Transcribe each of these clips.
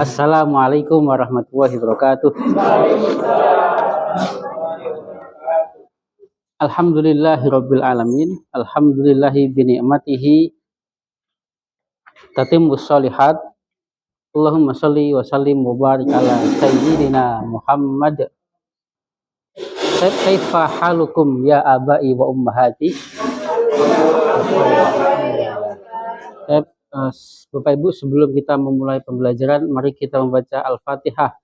Assalamualaikum warahmatullahi wabarakatuh. Alhamdulillahirabbil alamin. Alhamdulillahi bi ni'matihi tatimmus shalihat. Allahumma shalli wa sallim wa barik ala sayyidina Muhammad. Kaifa halukum ya abai wa ummahati? Bapak Ibu, sebelum kita memulai pembelajaran, mari kita membaca Al-Fatihah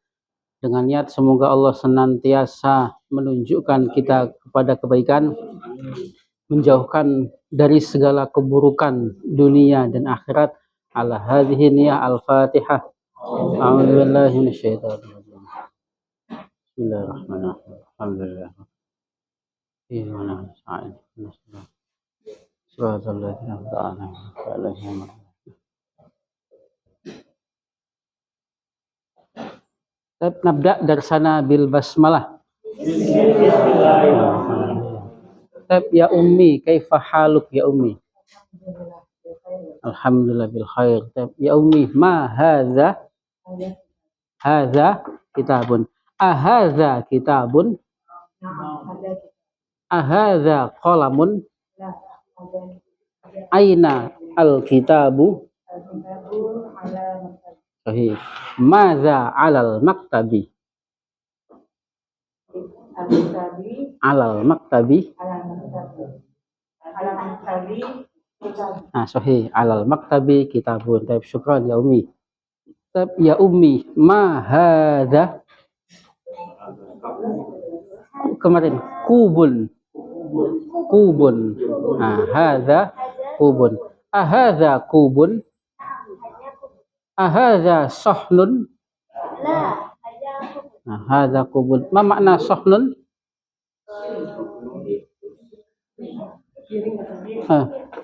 dengan niat semoga Allah senantiasa menunjukkan kita kepada kebaikan, menjauhkan dari segala keburukan dunia dan akhirat. Ala hadhihi niyah Al-Fatihah. A'udzubillahi minasyaitonir rajim. Bismillahirrahmanirrahim. Alhamdulillah. Nabda darsana bil basmalah. Ya ummi, kaifa haluk ya ummi? Alhamdulillah bil khair. Ya ummi, ma hadza? Hadza kitabun. Ahadza kitabun? Ahadza qalamun? Aina al-kitabu? Sahih. Madza 'alal maktabi? Alal maktabi? Sahih. Alal maktabi kitabun. Taib, syukran ya ummi. Taib, ya ummi, ma hadza? Kemarin kubun. Kubun. Hadza kubun. Ahadza kubun? Ahadza sahnun? Hadza kubun. Ma makna sahnun?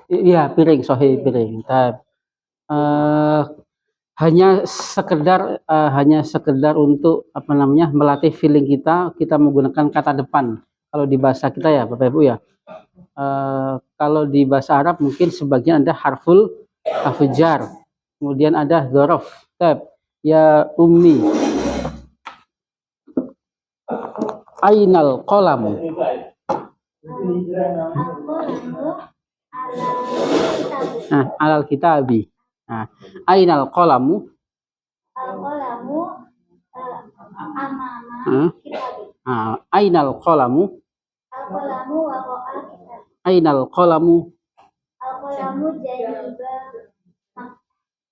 Ya, piring. Sahih, piring. Hanya sekedar untuk melatih feeling kita menggunakan kata depan. Kalau di bahasa kita ya Bapak Ibu ya. Kalau di bahasa Arab mungkin sebagian ada harful jar, kemudian ada dzaraf. Ya ummi, ainal qalam? Alal kitabi. Ainal qalamu? Ainal qalamu? Ainal qalamu?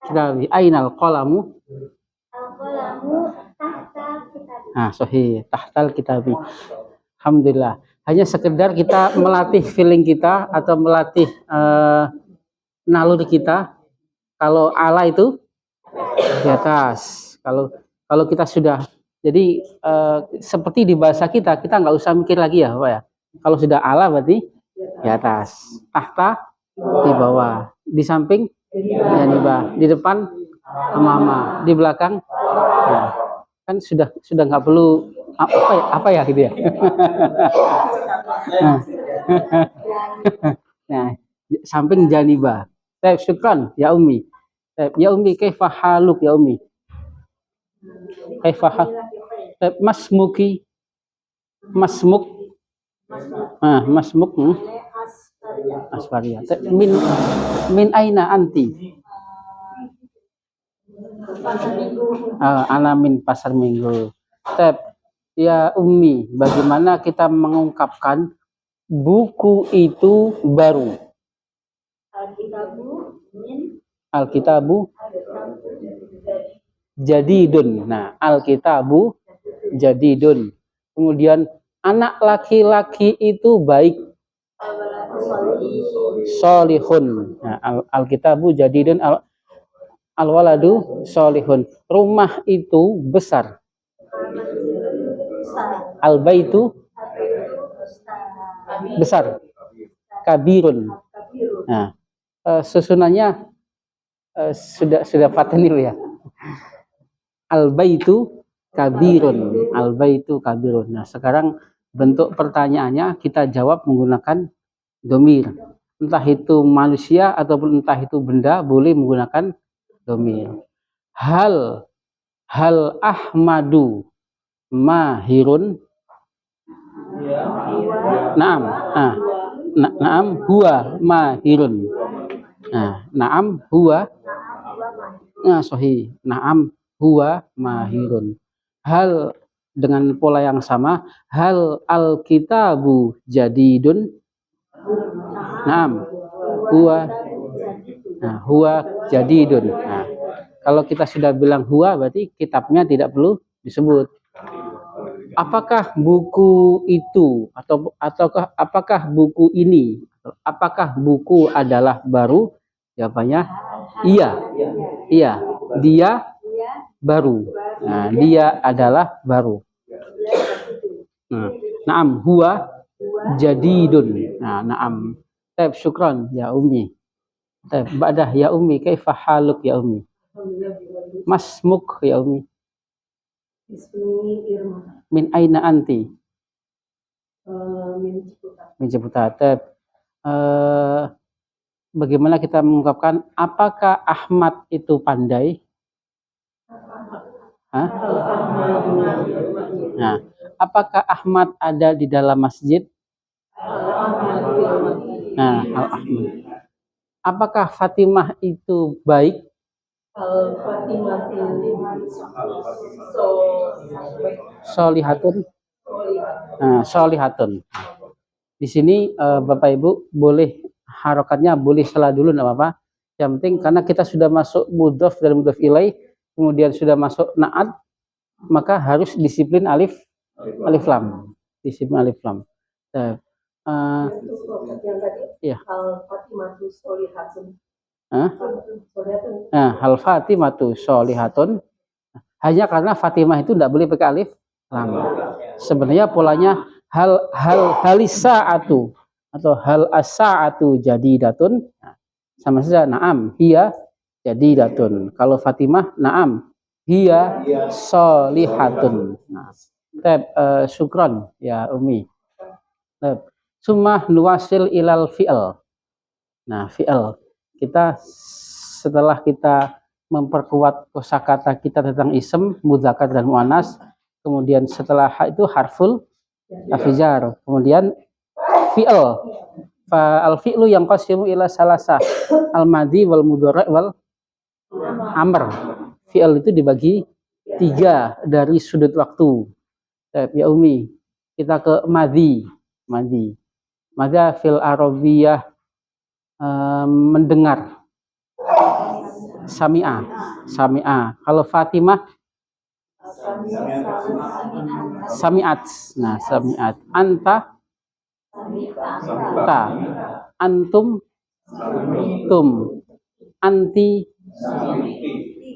Kitabi. Ainal qalamu? Sahih, tahtal kitabi. Alhamdulillah. Hanya sekedar kita melatih feeling kita atau melatih naluri kita. Kalau ala itu di atas. Kalau kita sudah, jadi seperti di bahasa kita nggak usah mikir lagi ya Pak ya. Kalau sudah ala berarti di atas, tahta di bawah, di samping janibah, di depan ama-ama, di belakang. Kan sudah nggak perlu apa ya gitu ya. Samping janibah. Syukran ya ummi. Ya ummi, kaifa haluk ya ummi? Kaifa hal? Masmuki? Masmuk? Masmuk? Asfaria. Min aina anti? Ana min pasar minggu. Ya ummi, bagaimana kita mengungkapkan buku itu baru? Alkitabu jadidun. Alkitabu jadidun. Kemudian anak laki-laki itu baik. Solihun. Alkitabu jadidun. Alwaladu solihun. Rumah itu besar. Albaitu besar. Kabirun. Susunannya sudah patenil ya. Albaitu kabirun. Albaitu kabirun. Sekarang bentuk pertanyaannya kita jawab menggunakan domir. Entah itu manusia ataupun entah itu benda, boleh menggunakan domir. Hal Hal Ahmadu mahirun? Naam. Naam huwa mahirun. Naam huwa. Sahih. Naam huwa mahirun. Hal dengan pola yang sama. Hal al-kitabu jadidun? Naam huwa. Huwa jadidun. Kalau kita sudah bilang huwa, berarti kitabnya tidak perlu disebut. Apakah buku itu ataukah apakah buku ini? Apakah buku adalah baru? Jawabannya iya. Iya, dia baru. Dia adalah baru. Naam huwa jadidun. Naam. Taib syukran ya ummi. Taib ba'dah ya ummi, kaifa haluk ya ummi? Masmuk ya ummi. Min aina anti? Min Ciputat. Bagaimana kita mengungkapkan apakah Ahmad itu pandai? Apakah Ahmad ada di dalam masjid? Al-Ahmad. Apakah Fatimah itu baik? Solihatun. Solihatun. Di sini Bapak Ibu boleh harokatnya boleh salah dulu, enggak apa-apa. Yang penting karena kita sudah masuk mudhof dan mudhof ilaih, kemudian sudah masuk na'at, maka harus disiplin alif lam. Disiplin alif lam. Ya. Hal Fatimatu sholihatun. Hanya karena Fatimah itu tidak boleh pakai alif lam. Sebenarnya polanya halisaatu atau hal asaatu jadidatun. Sama saja na'am hiya jadidatun. Kalau Fatimah na'am hiya sholihatun. Syukran ya Umi. Summa nuwasil ilal fi'al. Fi'al. Kita setelah kita memperkuat kosakata kita tentang ism, mudzakkar dan muannas, kemudian setelah itu harful jar, kemudian fi'al. Al fi'lu yang qasimu ila salasah, al madhi wal mudhari wal amr. Fi'al itu dibagi 3 dari sudut waktu. Ya Umi, kita ke madhi. Madha fil arabiyah mendengar. Sami'a. Kalau Fatimah sami'at. Sami'at. Anta ta. Antum tum. Anti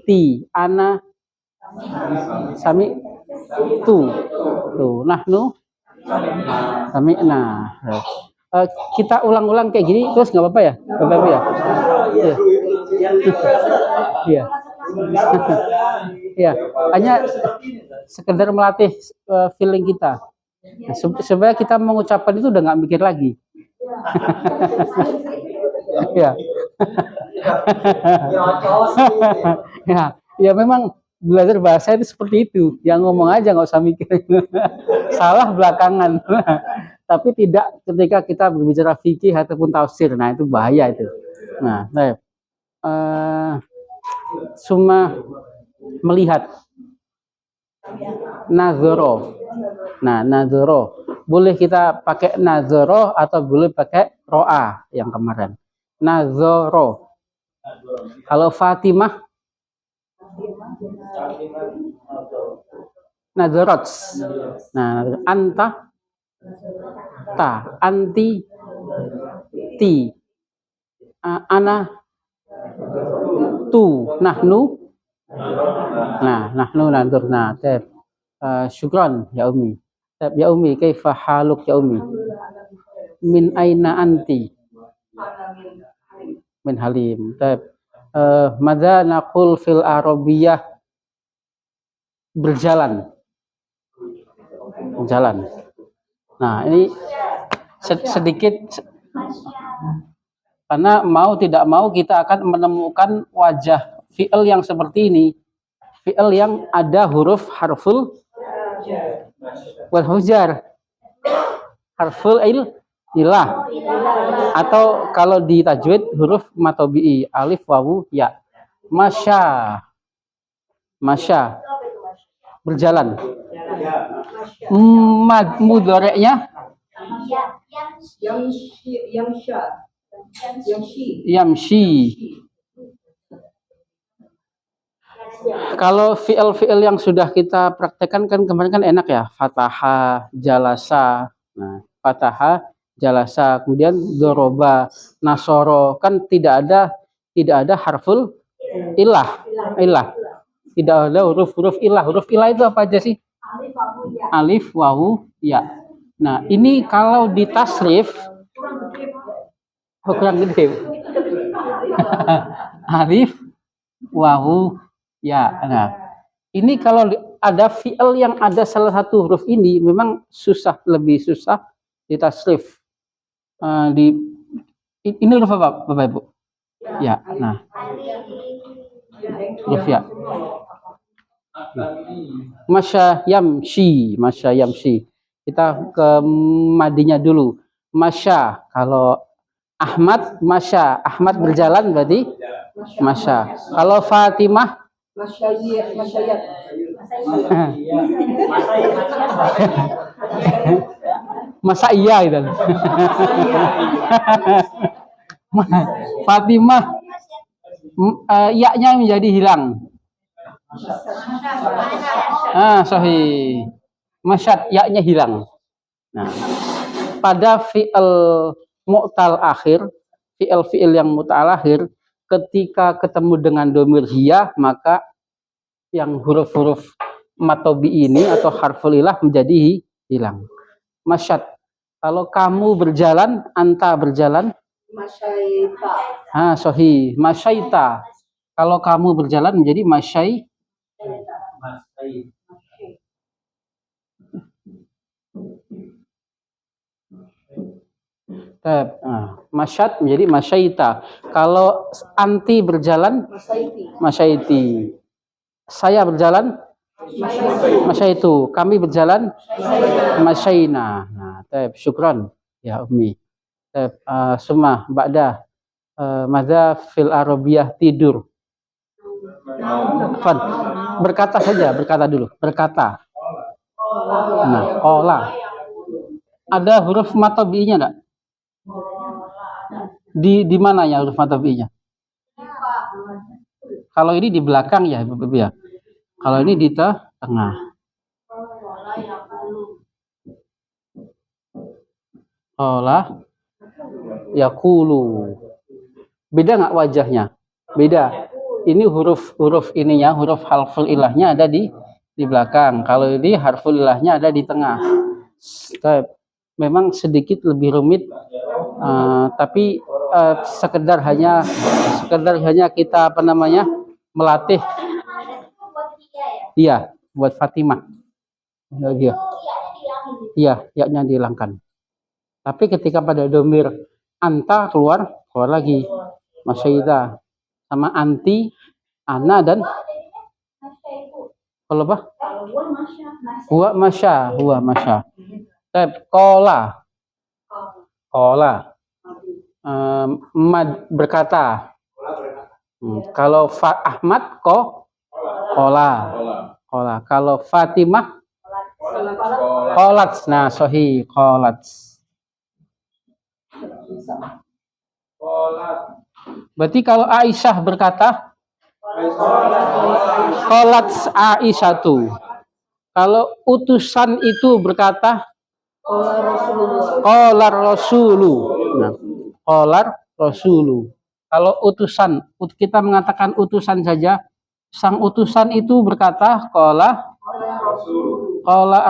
ti. Ana sami tu. Nahnu sami'na. Kita ulang-ulang kayak gini terus nggak apa-apa ya, Bapak Ibu ya? Iya. Iya. Hanya sekedar melatih feeling kita. Supaya kita mengucapkan itu udah nggak mikir lagi. Ya. Ya memang belajar bahasa itu seperti itu. Yang ngomong aja nggak usah mikir. Salah belakangan. Tapi tidak ketika kita berbicara fikih ataupun tafsir. Nah itu bahaya itu. Summa melihat. Nazoro. Nazoro. Boleh kita pakai nazoro atau boleh pakai ro'a yang kemarin. Nazoro. Kalau Fatimah nazarot. Anta ta, anti ti, ana tu, nahnu nanzurna. Syukran ya Umi. Ya Umi, kaifa haluk ya Umi? Min aina anti? Min Halim. Madza naqul fil arabiyah? Berjalan. Nah, ini sedikit karena mau tidak mau kita akan menemukan wajah fi'il yang seperti ini. fi'il yang ada huruf harful wal hujar, harful ilah, atau kalau di tajwid huruf matobi'i, alif wawu ya. Masya, masya, berjalan. Mudhoreknya yamshi. Kalau fi'il yang sudah kita praktekkan kan kemarin kan enak ya, fataha, jalasa. Nah, fataha, jalasa, kemudian doroba, nasoro, kan tidak ada harful ilah. Tidak ada huruf ilah. Huruf ilah itu apa aja sih? Alif, wawu, ya. Nah, ini kalau di tasrif kurang gede. Alif, wawu, ya. Nah, ini kalau ada fi'il yang ada salah satu huruf ini memang lebih susah di tasrif. Ini huruf apa, Bapak Ibu? Ya, nah. Huruf ya. Masya yamshi. Kita ke madinya dulu. Masya, kalau Ahmad, masya. Ahmad berjalan berarti masya. Kalau Fatimah, masyayat. Masa iya gitu. Fatimah, ya-nya menjadi hilang. Sahih. Masyad, ya-nya hilang. Nah, pada fi'il mu'tal akhir, fi'il yang mu'tal akhir, ketika ketemu dengan domir hiya, maka yang huruf-huruf matobi ini atau harful ilah menjadi hilang. Masyad, kalau kamu berjalan, anta berjalan. Masyaita. Sahih. Masyaita. Kalau kamu berjalan menjadi masyai. Masyad menjadi masyaita. Kalau anti berjalan, masyaiti. Saya berjalan, masyaitu. Kami berjalan, masyaina. Nah, syukran ya Umi. Summa ba'da madza fil arabiyah tidur. Berkata saja, berkata dulu. Berkata. Nah, qala. Ada huruf matobi'nya enggak? Di mana ya huruf matobi'nya? Kalau ini di belakang ya, Ibu ya. Kalau ini di tengah. Qala yaqulu. Beda nggak wajahnya? Beda. Ini huruf ininya, huruf harful ilahnya ada di belakang. Kalau ini harful ilahnya ada di tengah. Memang sedikit lebih rumit, tapi sekedar hanya kita melatih. Iya, buat Fatimah. Iya, ya-nya dihilangkan. Tapi ketika pada domir anta keluar lagi. Masyaita sama anti, ana dan kalau apa? Huwa masya. Kola. Mad berkata. Kalau Ahmad kola. Kalau Fatimah kolat. Nah, sahih kolat. Berarti kalau Aisyah berkata kolat Aisyatu. Kalau utusan itu berkata Qolar Rasulu. Nah, Qolar Rasulu. Kalau utusan, kita mengatakan utusan saja, sang utusan itu berkata Qola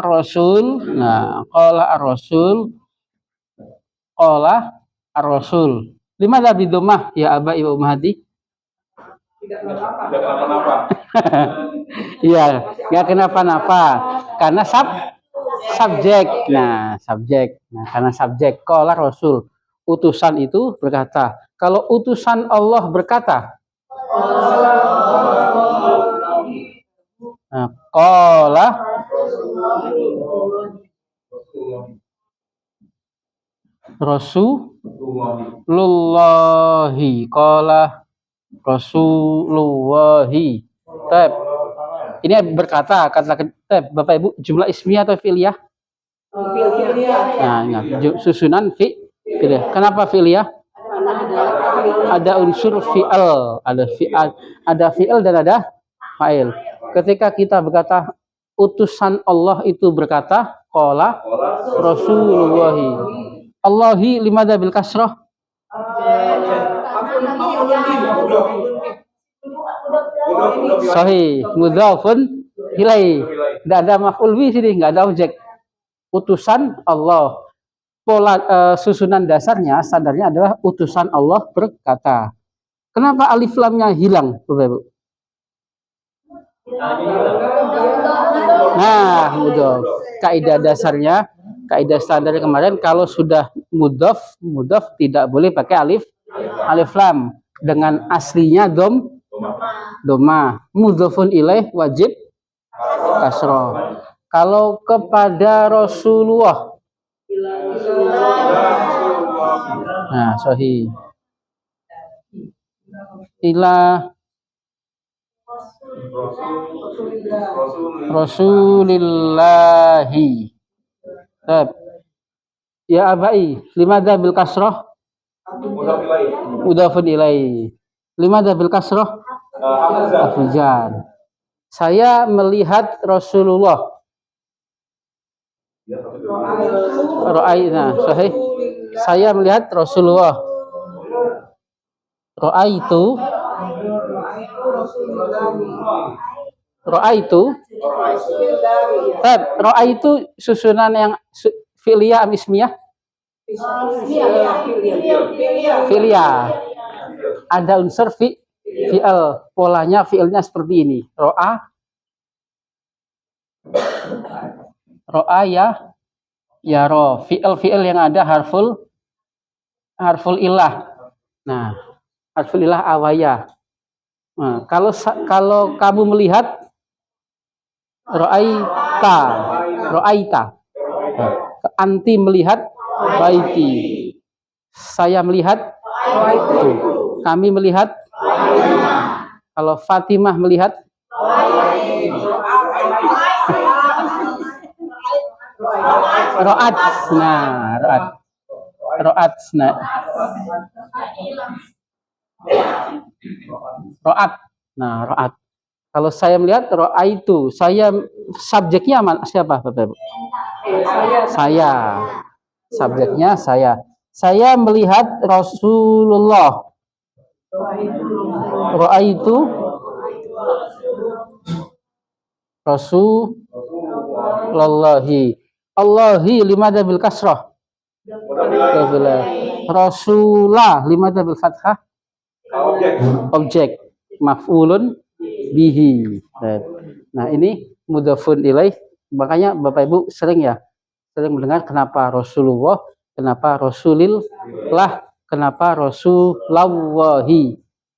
Rasul. Nah, Qola Rasul. Qola Rasul. Lima tadi domah ya Aba Ibu Mahdi. Tidak kenapa-napa. Iya, nggak kenapa-napa. Karena subjek. Nah, subjek. Nah, karena subjek. Qala Rasul. Utusan itu berkata. Kalau utusan Allah berkata. Nah, qala Rasulullahi. Qala Rasulullahi. Tab. Ini berkata, kata Bapak Ibu, jumlah ismiyah atau fi'liyah? Nah, ingat. Susunan fi'liyah. Kenapa fi'liyah? Ada unsur fi'al, ada fi'al dan ada fa'il. Ketika kita berkata utusan Allah itu berkata, qala Rasulullahi. Allahi limadha bil kasrah? Sahih, mudhafun ilai. Tidak ada maf'ul bi sini, nggak ada objek. Utusan Allah. Pola susunan dasarnya, standarnya adalah utusan Allah berkata. Kenapa alif lamnya hilang, Bapak Ibu? Nah, mudhaf. Kaidah dasarnya, kaidah standar kemarin, kalau sudah mudhaf tidak boleh pakai alif lam. Dengan aslinya doma. Mudhafun ilaih wajib kasroh. Kalau kepada Rasulullah, nah, sahih. Ila Rasulillahi. Ya abai, limadha bil kasroh? Mudhafun ilaihi. Limadha bil kasroh? Afjan. Saya melihat Rasulullah. Ra'ayna, sahih. Saya melihat Rasulullah. Ra'aitu Ra'aitu susunan yang fi'liyah am ismiyah? Fi'liyah. Ada unsur fi'al. Polanya fi'ilnya seperti ini. Ro'a ya ro. Fi'il yang ada harful ilah. Nah, harful ilah awaya. Nah, kalau kamu melihat ro'aita. Nah, anti melihat baiti. Saya melihat tuh. Kami melihat. Kalau Fatimah melihat ro'at. Nah, ro'at. Nah, ro'at. Kalau saya melihat ro'aitu, saya subjeknya siapa, Bapak Ibu? Saya. Subjeknya saya. Saya melihat Rasulullah. Ro'aitu Rasulullahi. Allahi limadha bil kasrah? Rasulah limadha bil fathah? Objek. Maf'ulun bihi. Nah, ini mudhafun ilaih. Makanya Bapak Ibu sering mendengar kenapa Rasulullah, kenapa Rasulillah, kenapa Rasulallahi.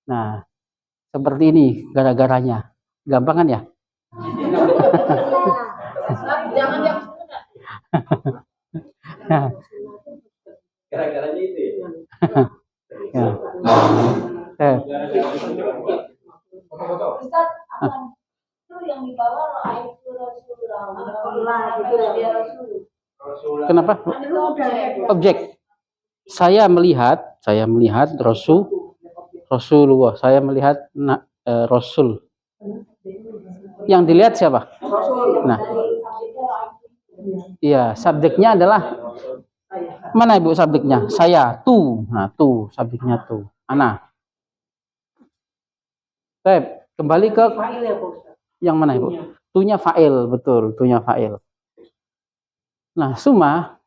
Nah, seperti ini gara-garanya. Gampang kan ya? Jangan yang gara-garanya itu ya. Ustaz, itu yang dibawa itu Rasulullah. Kenapa? Objek. Saya melihat Rasulullah. Saya melihat Rasul. Yang dilihat siapa? Nah, iya, subjeknya adalah mana Ibu subjeknya? Saya, tu. Nah, tu, subjeknya tu. Ana. Baik, kembali ke yang mana Ibu? Tunya fa'il, betul, tunya fa'il. Nah, summa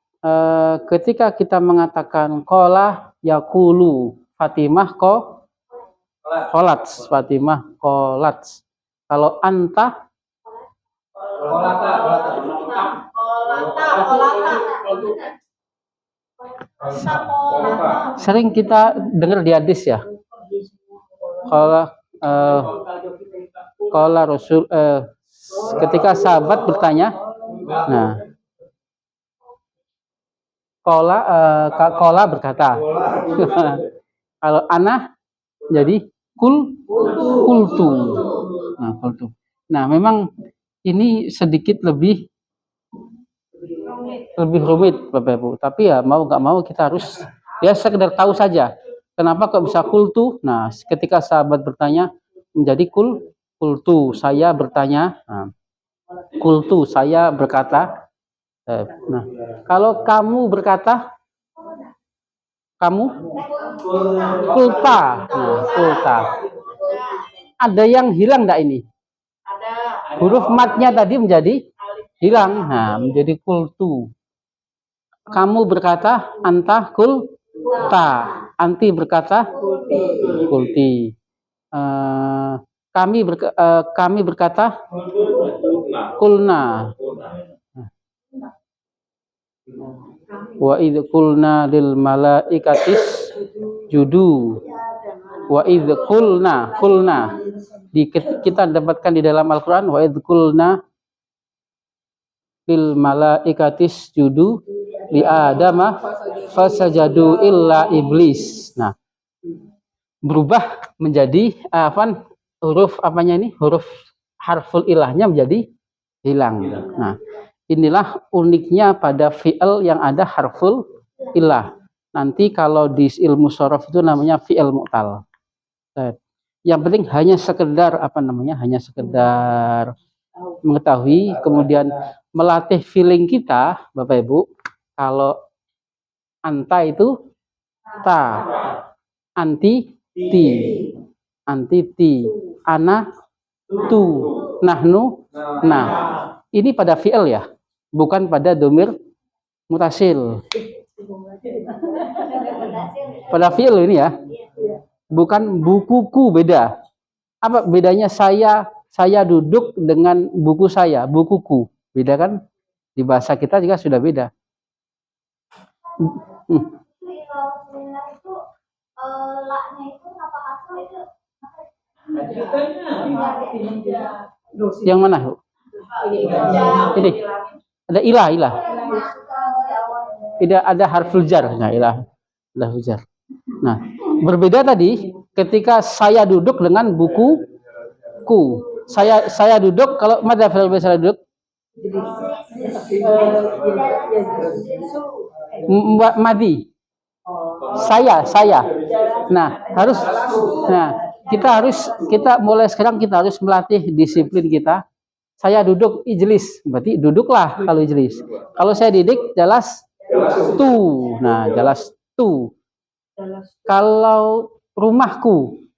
ketika kita mengatakan qala yaqulu Fatimah qolat. Fatimah qolat. Kalau anta sering kita dengar di hadis ya. Qala Rasul Ketika sahabat bertanya, nah, kola berkata. Kalau ana jadi kultu. Nah, kultu. Nah, memang ini sedikit lebih rumit, Bapak Ibu. Tapi ya mau nggak mau kita harus ya sekedar tahu saja. Kenapa kok bisa kultu? Nah, ketika sahabat bertanya menjadi kultu. Saya bertanya, nah, kultu. Saya berkata. Nah, kalau kamu berkata, kamu kulta. Nah, kulta. Ada yang hilang enggak ini? Huruf matnya tadi menjadi hilang. Nah, menjadi kultu. Kamu berkata anta kulta. Anti berkata kulti. Kami berkata kulna. Wa idh qulna lil malaikatis judu. Wa idh qulna kita dapatkan di dalam Al-Qur'an wa idh qulna lil malaikatis judu li adama fasajadu illa iblis. Nah, berubah menjadi huruf apanya ini? Huruf harful ilahnya menjadi hilang. Nah, inilah uniknya pada fi'il yang ada harful ilah. Nanti kalau di ilmu shorof itu namanya fi'il mu'tal. Yang penting hanya sekedar hanya sekedar mengetahui, kemudian melatih feeling kita, Bapak Ibu. Kalau anta itu ta, anti ti, ana tu, nahnu nah. Ini pada fi'il ya, bukan pada domir mutasil. Pada fi'il ini ya, bukan bukuku, beda. Apa bedanya saya duduk dengan buku saya, bukuku. Beda kan? Di bahasa kita juga sudah beda. Yang mana? Ini ada ilah. Tidak ada harful jar. Nah, ilah jar. Nah, berbeda tadi ketika saya duduk dengan bukuku. Saya duduk, kalau mada fa'il saya duduk madi. Saya. Nah, kita mulai sekarang kita harus melatih disiplin kita. Saya duduk ijlis, berarti duduklah kalau ijlis. Kalau saya didik jalas tu. Nah, jalas tu. Kalau rumahku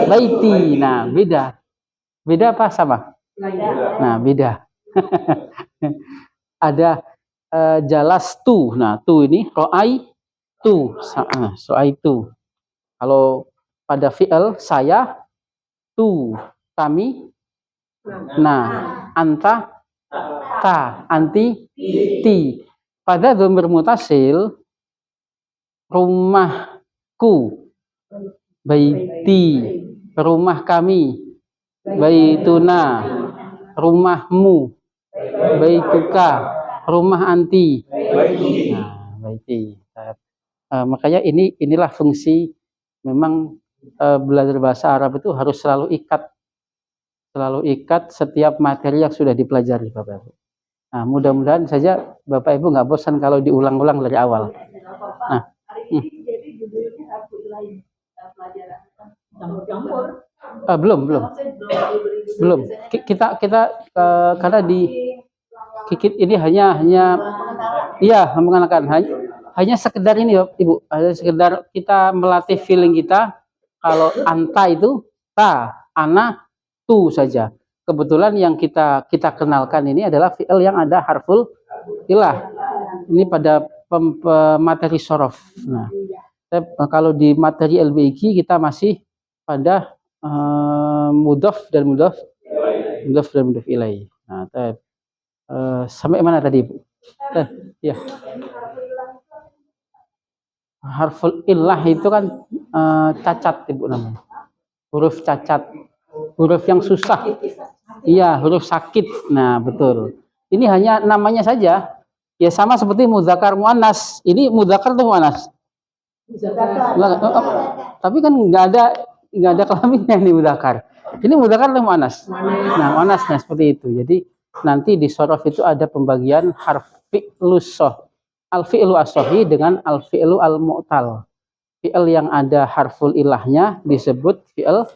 baiti. Nah, beda. Beda apa sama? Nah, beda. Ada jalas tu. Nah, tu ini ro'ai tu. So'ai tu. Kalau pada fi'il saya, tu, kami, nah, anta, ta, anti, ti. Pada dhamir mutasil, rumahku, baiti, rumah kami, baituna, rumahmu, baituka, rumah anti. Nah, baiti. Makanya inilah fungsi memang belajar bahasa Arab itu harus selalu ikat setiap materi yang sudah dipelajari, Bapak Ibu. Nah, mudah-mudahan saja Bapak Ibu nggak bosan kalau diulang-ulang dari awal. Nah, belum. Kita karena di Kikit ini hanya mengenakan hanya sekedar ini, Ibu, hanya sekedar kita melatih feeling kita. Kalau anta itu ta, ana tu saja. Kebetulan yang kita kenalkan ini adalah fi'il yang ada harful ilah. Ini pada materi shorof. Nah, kalau di materi LBIQ kita masih pada mudhof dan mudhof ilaih. Nah, sampai mana tadi, Bu? Ya. Harful ilah itu kan cacat, Ibu, namanya. Huruf cacat. huruf yang susah. Iya, huruf sakit. Nah, betul. Ini hanya namanya saja. Ya sama seperti mudzakkar muannas. Ini mudzakkar atau muannas? Tapi kan nggak ada kelaminnya ini mudzakkar. Ini mudzakkar atau muannas? Nah, muannas seperti itu. Jadi nanti di sorof itu ada pembagian harf fi'lu soh. Al-fi'lu as-sohi dengan al-fi'lu al-mu'tal. Fi'il yang ada harful ilahnya disebut fi'il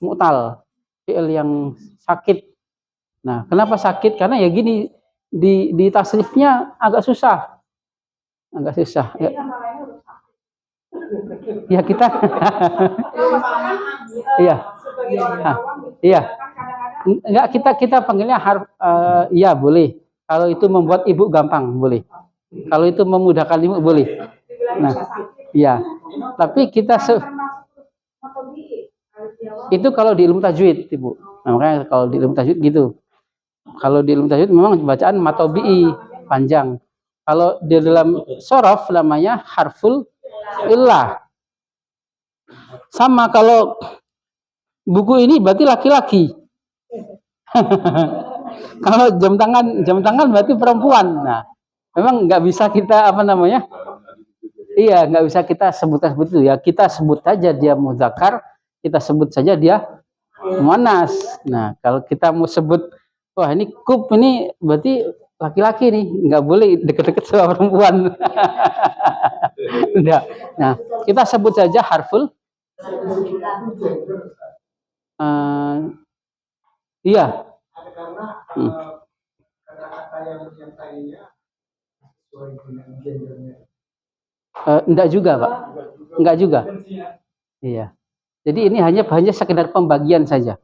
mu'tal. Fi'il yang sakit. Nah, kenapa sakit? Karena ya gini, di tasrifnya agak susah. Agak susah. Ya kita iya. Iya. Enggak, kita panggilnya harf ya boleh. Kalau itu membuat ibu gampang boleh. Kalau itu memudahkan ibu boleh. Nah, iya. Tapi kita itu kalau di ilmu tajwid, Ibu. Nah, makanya kalau di ilmu tajwid gitu. Kalau di ilmu tajwid memang bacaan matobi'i panjang. Kalau di dalam sorof namanya harful illah. Sama kalau buku ini berarti laki-laki. Kalau jam tangan berarti perempuan. Nah, memang nggak bisa kita apa namanya? Iya, nggak bisa kita sebut itu ya. Kita sebut saja dia mudzakkar, kita sebut saja dia muannas. Nah, kalau kita mau sebut, wah ini kup ini berarti laki-laki nih, nggak boleh deket-deket sama perempuan. Enggak. Nah, kita sebut saja harful. Iya. Enggak juga, Pak. Enggak juga. Iya. Jadi ini hanya sekedar pembagian saja.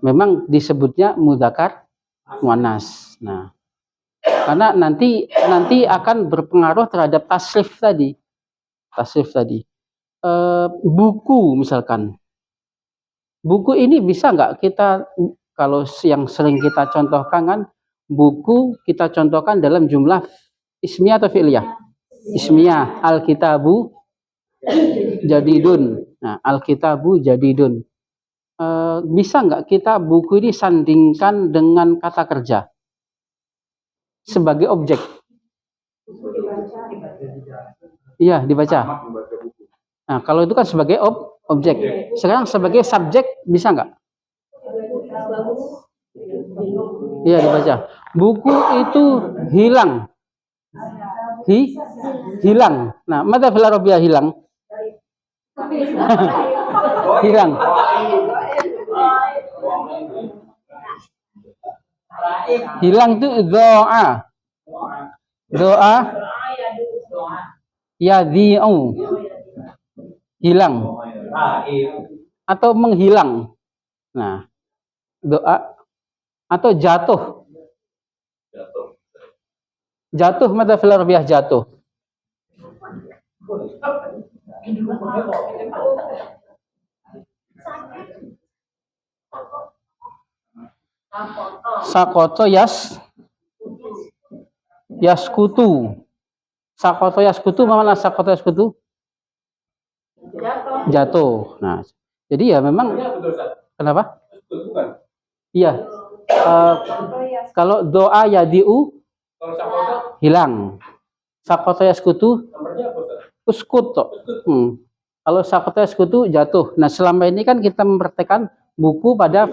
Memang disebutnya mudzakkar muannas. Nah, karena nanti akan berpengaruh terhadap tasrif tadi. Buku misalkan. Buku ini bisa nggak kita, kalau yang sering kita contohkan kan, buku kita contohkan dalam jumlah ismiyah atau fi'liyah? Ismiyah. Al-kitabu jadidun. Nah, al-kitabu jadidun. Bisa nggak kita buku ini sandingkan dengan kata kerja sebagai objek? Iya, dibaca. Nah, kalau itu kan sebagai objek. Sekarang sebagai subjek bisa nggak? Iya, dibaca. Buku itu hilang. Hilang. Nah, mata fil arabiyah hilang. Hilang. Hilang itu doa. Doa yadhi'u. Hilang. Atau menghilang. Nah, doa atau jatuh. Jatuh mata fil arabiyah jatuh. Sakoto yaskutu. Sakoto yaskutu, mana sakoto yaskutu? Jatuh. Nah, jadi ya memang kenapa? Iya. Kalau doa yadiu hilang. Sakoto yaskutu uskut. Kalau sakoto yaskutu jatuh. Nah, selama ini kan kita mempraktekkan buku pada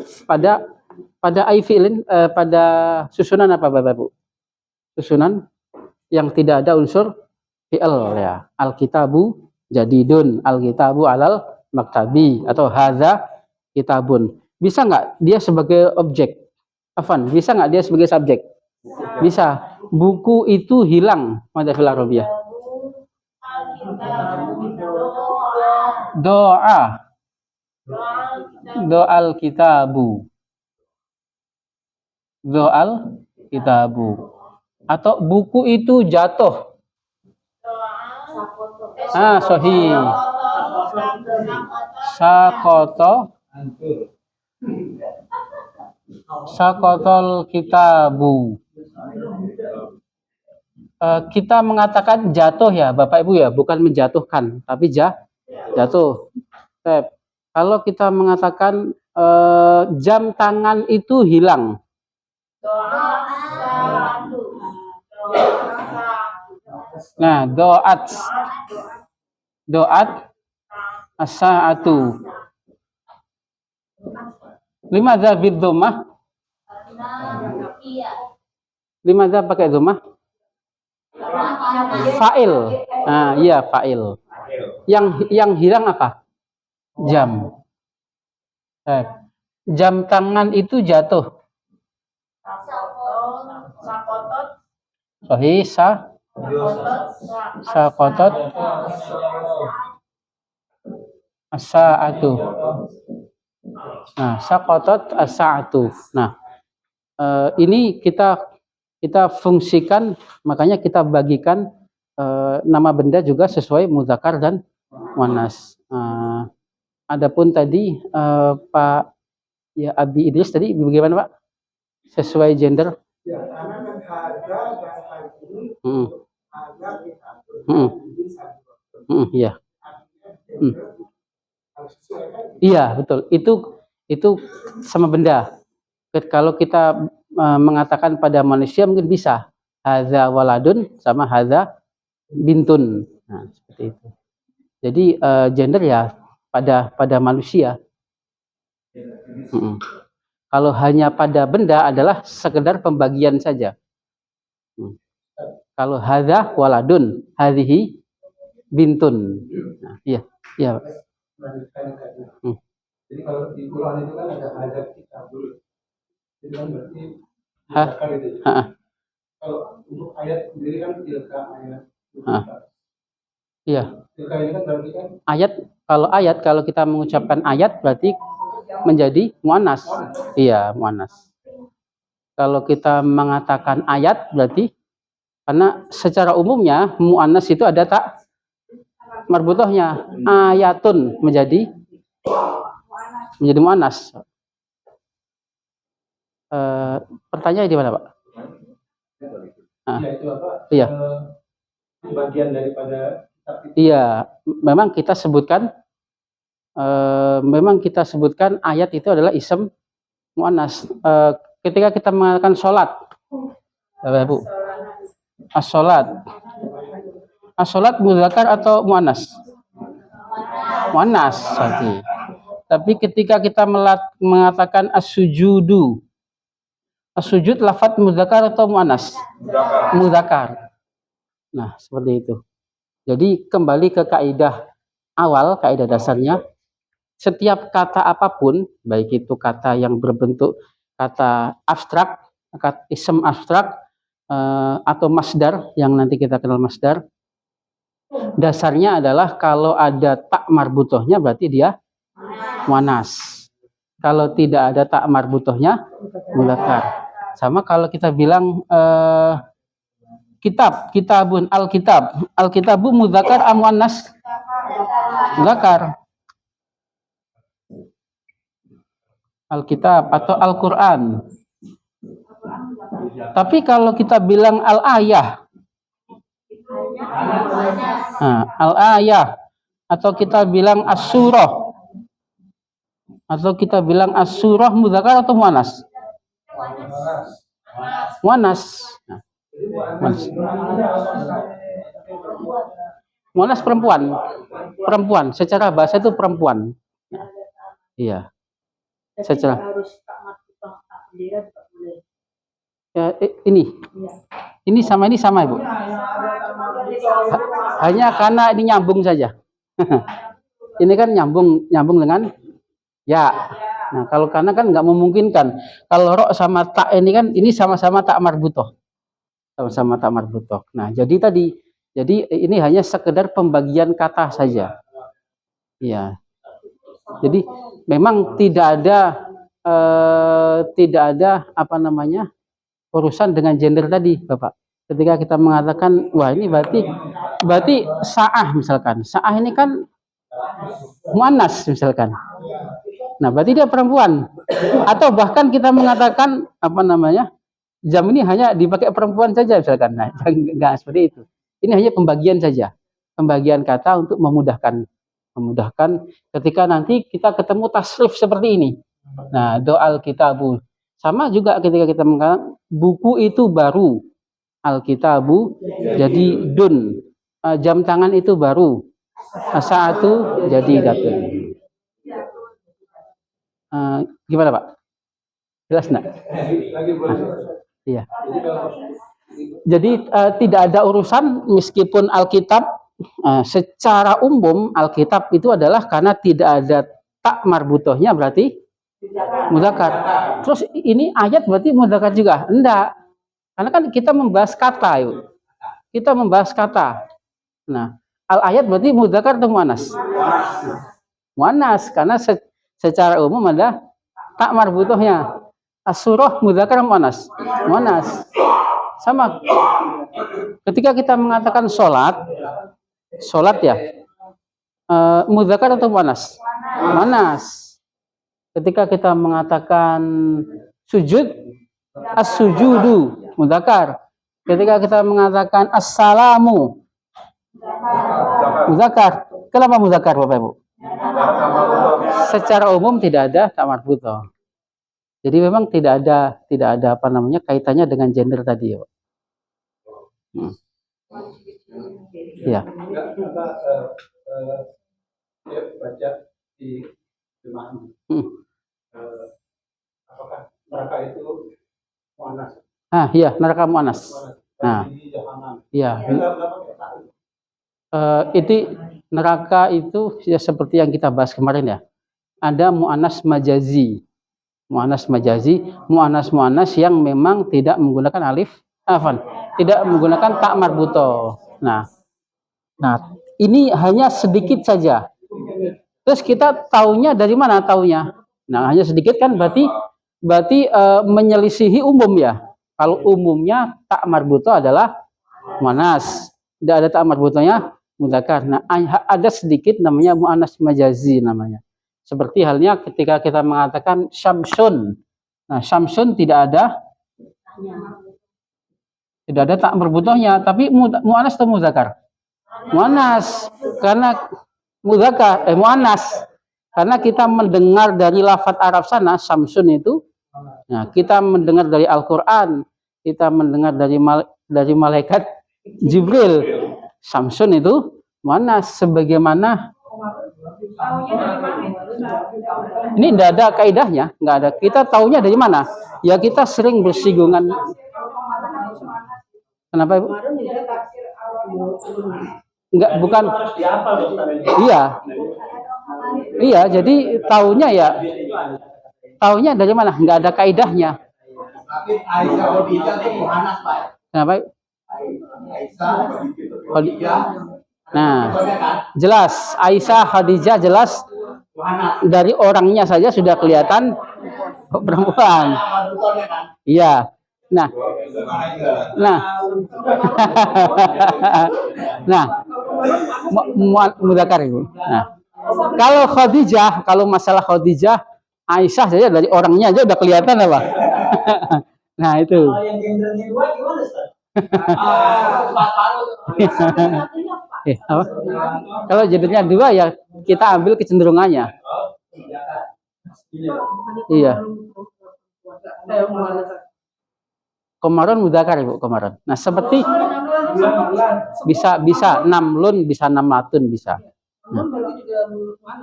pada susunan apa Bapak Ibu? Susunan yang tidak ada unsur fi'il ya. Al-kitabu jadidun, al-kitabu alal maktabi atau hadza kitabun. Bisa nggak dia sebagai objek? Afan, bisa nggak dia sebagai subjek? Bisa. Buku itu hilang mada fil arabiyah. Doa. Doal kitabu. Doal kitabu. Atau buku itu jatuh. Sahih. Sakotol kitabu. Kita mengatakan jatuh ya Bapak Ibu ya, bukan menjatuhkan, tapi jatuh. Kalau kita mengatakan jam tangan itu hilang. Nah, doat as-sa'atu. Limadza bidzammah? Limadza pakai dhammah? Fa'il. Nah, iya fa'il. Yang hilang apa? Jam. Jam tangan itu jatuh. Sahih, saqatat as-sa'atu. Nah, saqatat as-sa'atu. Nah, ini kita fungsikan, makanya kita bagikan nama benda juga sesuai mudzakkar dan muannas. Adapun tadi Pak ya Abi Idris tadi bagaimana Pak? Sesuai gender? Ya, karena kan harga dan ini iya. Iya, betul. Itu sama benda. Kalau kita mengatakan pada manusia mungkin bisa hadza waladun sama hadza bintun. Nah, seperti itu. Jadi gender ya pada manusia. Kalau hanya pada benda adalah sekedar pembagian saja. Kalau hadza waladun, hadhihi bintun. Nah, iya. Jadi kalau di Quran itu kan ada hadza kitab dulu. Jadi kan berarti mudzakkar itu. Kalau untuk ayat sendiri kan tilka ayat. Iya. Tilka ini kan berarti kan ayat kalau kita mengucapkan ayat berarti menjadi muannas. Iya, muannas. Kalau kita mengatakan ayat berarti karena secara umumnya muannas itu ada tak marbutohnya. Ayatun menjadi muannas. Pertanyaan di mana, Pak? Itu apa? Iya. Bagian daripada kitab itu. Iya, memang kita sebutkan ayat itu adalah ism muannas. Ketika kita mengatakan sholat, Bapak Ibu, as-sholat mudzakkar atau muannas? Muannas berarti. Tapi ketika kita mengatakan as-sujudu, as-sujud lafadz mudzakkar atau muannas? Mudzakkar. Nah, seperti itu. Jadi kembali ke kaidah awal, kaidah dasarnya, setiap kata apapun, baik itu kata yang berbentuk kata abstrak, kata ism abstrak, atau masdar, yang nanti kita kenal masdar, dasarnya adalah kalau ada tak marbutohnya berarti dia muannas. Kalau tidak ada tak marbutohnya mudzakkar. Sama kalau kita bilang kitabun, al-kitabu mudzakkar am muannas? Mudzakkar. Alkitab atau Al-Quran. Tapi kalau kita bilang al-ayah, al-ayah, atau kita bilang as-surah, atau kita bilang as-surah mudzakkar atau muannas? Muannas. Muannas perempuan. Secara bahasa itu perempuan. Iya. Secara ya, ini sama Ibu. Hanya karena ini nyambung saja. Ini kan nyambung dengan ya. Nah, kalau karena kan nggak memungkinkan. Kalau ro sama tak ini kan ini sama-sama tak marbutoh. Sama-sama tak marbutoh. Nah, jadi ini hanya sekedar pembagian kata saja. Iya. Jadi memang tidak ada apa namanya urusan dengan gender tadi, Bapak. Ketika kita mengatakan wah ini berarti sa'ah misalkan. Sa'ah ini kan muannas misalkan. Nah, berarti dia perempuan. Atau bahkan kita mengatakan apa namanya? Jam ini hanya dipakai perempuan saja misalkan. Nah, enggak seperti itu. Ini hanya pembagian saja. Pembagian kata untuk memudahkan memudahkan ketika nanti kita ketemu tasrif seperti ini. Nah, doal kitabu sama juga ketika kita mengatakan buku itu baru, alkitabu jadi dun, jam tangan itu baru, saatu jadi datun. Gimana Pak? Jelas enggak? Iya. Jadi tidak ada urusan meskipun Alkitab secara umum Alkitab itu adalah karena tidak ada tak marbutohnya berarti mudzakkar. Terus ini ayat berarti mudzakkar juga? Enggak. Karena kan kita membahas kata itu. Kita membahas kata. Nah, al ayat berarti mudzakkar atau muannas? Muannas karena secara umum ada tak marbutohnya. As-surah mudzakkar muannas? Muannas. Sama. Ketika kita mengatakan sholat ya, mudzakkar atau muannas? Muannas. Ketika kita mengatakan sujud, as-sujudu mudzakkar. Ketika kita mengatakan assalamu mudzakkar. Kenapa mudzakkar Bapak Ibu? Secara umum tidak ada tak marbutoh. Jadi memang tidak ada apa namanya kaitannya dengan gender tadi ya. Ya. Baca di jemaah. Apakah neraka itu muannas? Iya, neraka muannas. Nah, iya. Itu neraka itu ya seperti yang kita bahas kemarin ya. Ada muannas majazi. Muannas majazi, muannas yang memang tidak menggunakan alif, tidak menggunakan tak marbutoh. Nah, ini hanya sedikit saja. Terus kita taunya dari mana taunya? Nah, hanya sedikit kan berarti menyelisihi umum ya. Kalau umumnya tak marbutoh adalah muannas, tidak ada tak marbutohnya mudzakkar. Nah, ada sedikit namanya muannas majazi namanya. Seperti halnya ketika kita mengatakan syamsun. Nah, syamsun tidak ada tak marbutohnya, tapi muannas atau mudzakkar? Muannas. Karena mudzakkar muannas. Karena kita mendengar dari lafaz Arab sana syamsun itu. Nah, kita mendengar dari Al-Qur'an, kita mendengar dari malaikat Jibril. Syamsun itu muannas sebagaimana ini tidak ada kaidahnya, nggak ada. Kita taunya dari mana? Ya kita sering bersinggungan. Kenapa Ibu? Enggak, bukan. Iya. Jadi taunya dari mana? Nggak ada kaidahnya. Kenapa? Nah, jelas Aisyah, Khadijah jelas dari orangnya saja sudah kelihatan perempuan. Iya. Nah, mudzakkar Ibu. Nah, kalau masalah Khadijah, Aisyah saja dari orangnya aja udah kelihatan apa? Nah, itu. Kalau gendernya dua ya kita ambil kecenderungannya. Iya. Komaron mudzakkar Ibu, komaron. Nah, seperti bisa namlun, bisa namlatun bisa.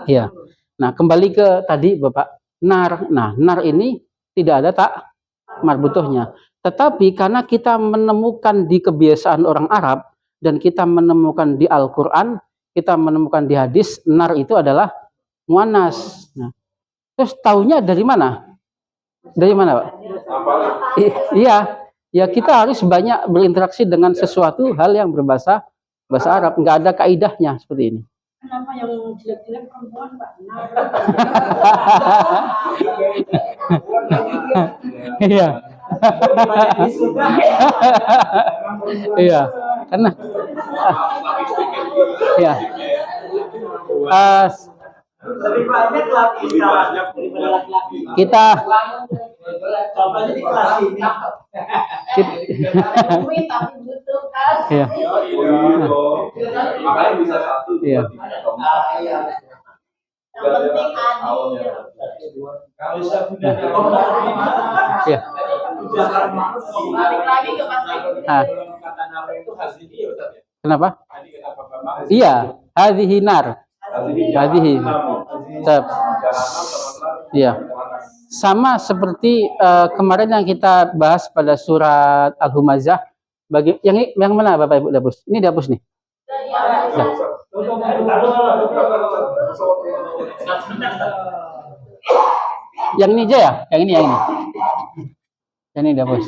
Iya. Nah, kembali ke tadi Bapak nar. Nah, nar ini tidak ada tak marbutohnya. Tetapi karena kita menemukan di kebiasaan orang Arab dan kita menemukan di Al-Qur'an, kita menemukan di hadis, nar itu adalah muannas. Nah, terus taunya dari mana? Dari mana, Pak? Iya. Ya kita harus banyak berinteraksi dengan sesuatu hal yang berbahasa Arab. Nggak ada kaidahnya seperti ini. Kenapa yang jelek-jelek perempuan, Pak? Iya. Iya. Karena ya. Lebih banyak laki daripada laki-laki. Kita Contohnya di kelas ini. Tapi butuh kan. Iya. Makanya bisa satu. Iya. Iya. penting adil. Kalau bisa punya Ya. Balik lagi ke Mas Ah, kata nama itu hasil dia Ustaz ya. kenapa? Tadi kata Pak Bambang. Iya, hadhihi nar. Hadhihi. Tab. Iya. Sama seperti kemarin yang kita bahas pada surat Al-Humazah. Bagi yang mana Bapak Ibu Dapus? Ini Dapus nih. Ya. Yang ini aja ya? Yang ini. Yang ini Dapus.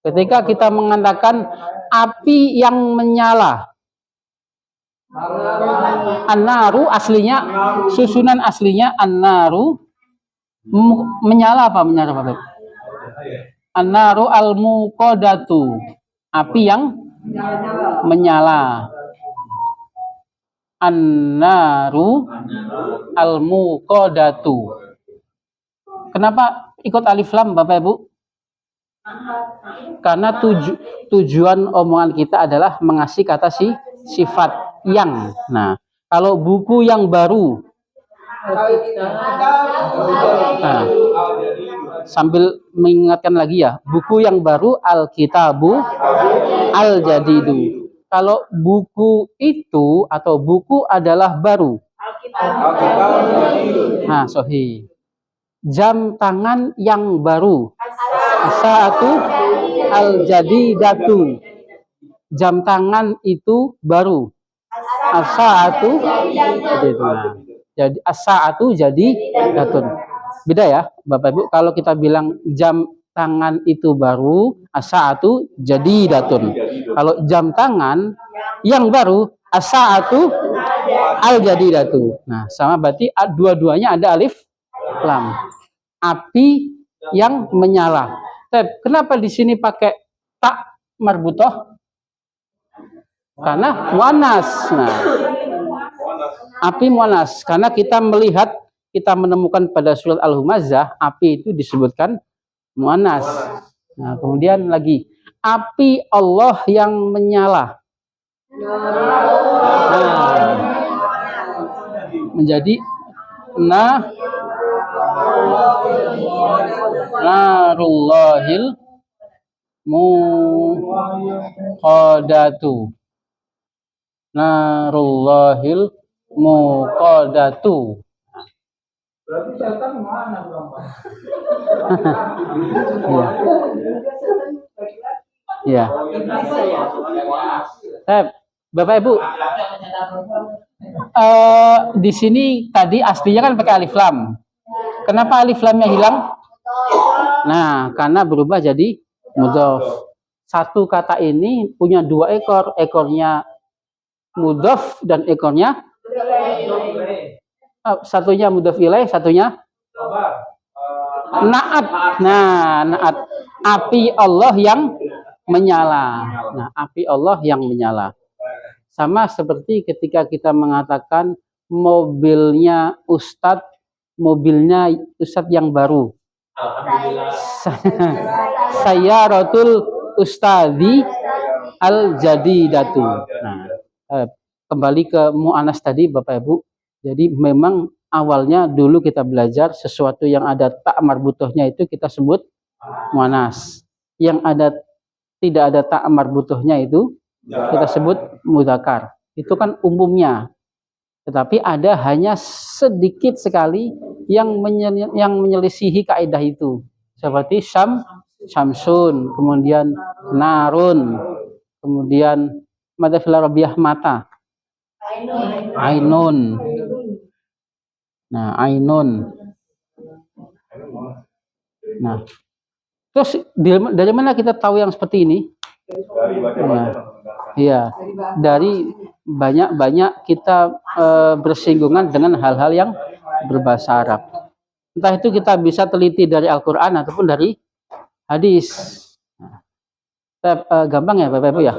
Ketika kita mengatakan api yang menyala. An-naru aslinya, susunan aslinya an-naru menyala apa menyala Bapak? An-naru al-muqadatu, api yang menyala. An-naru al-muqadatu. Kenapa ikut alif lam Bapak Ibu? Karena tujuan omongan kita adalah mengasih kata sifat yang. Nah, kalau buku yang baru, nah, sambil mengingatkan lagi ya, buku yang baru al-kitabu al-jadidu. Kalau buku itu atau buku adalah baru. Nah, sahih. Jam tangan yang baru. As-saatu al-jadidatu. Jam tangan itu baru. As-saatu jadi as-saatu jadi datun. Beda ya, Bapak Ibu. Kalau kita bilang jam tangan itu baru, as-saatu jadi datun. Kalau jam tangan yang baru, as-saatu al-jadidatu. Nah, sama berarti dua-duanya ada alif lam. Api yang menyala. Kenapa di sini pakai tak marbutoh? Karena muannas. Nah, api muannas. Karena kita melihat, kita menemukan pada surat Al-Humazah, api itu disebutkan muannas. Nah, kemudian lagi, api Allah yang menyala. Nah, menjadi narullahil muqadatu. Narullahil muqadatu. Berarti setan mana Bang? Iya. Bapak Ibu, di sini tadi aslinya kan pakai alif lam. Kenapa alif lamnya hilang? Nah, karena berubah jadi mudhof. Satu kata ini punya dua ekor, ekornya mudhof dan ekornya satunya mudhof ilaih, satunya naat. Nah, naat, api Allah yang menyala. Nah, api Allah yang menyala. Sama seperti ketika kita mengatakan mobilnya Ustadz yang baru. Sayyaratul Ustadzi al-jadidatu. Nah, kembali ke mu'anas tadi Bapak Ibu. Jadi memang awalnya dulu kita belajar sesuatu yang ada tak marbutohnya itu kita sebut mu'anas. Yang tidak ada tak marbutohnya itu kita sebut mudzakkar. Itu kan umumnya. Tetapi ada hanya sedikit sekali yang menyelisihi kaidah itu. Seperti syamsun, kemudian narun, kemudian mada fil arabiyah mata. Ainun. Nah, ainun. Nah, terus dari mana kita tahu yang seperti ini? Iya, dari banyak kita bersinggungan dengan hal-hal yang berbahasa Arab. Entah itu kita bisa teliti dari Al-Quran ataupun dari hadis. Gampang ya Bapak Ibu ya?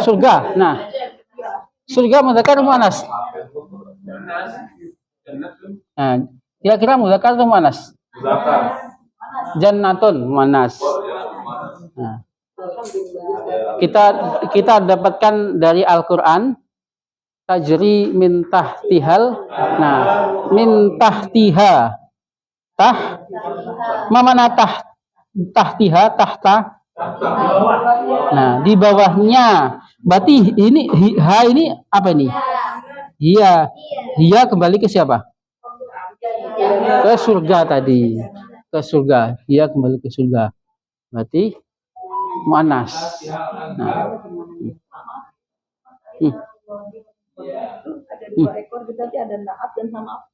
Surga. Nah, surga mudzakkar muannas. Nah, kira-kira mudzakkar atau muannas? Jannatun muannas. Nah, kita dapatkan dari Al-Quran tajri min tahtihal. Nah, min tahtiha. Mana tahtiha, tahta. Nah, di bawahnya. Berarti ini ha ini apa ini? Hiya kembali ke siapa? Ke surga tadi. Ke surga. Hiya kembali ke surga. Berarti muannas. Nah. Ada 2 ekor berarti ada naat dan sama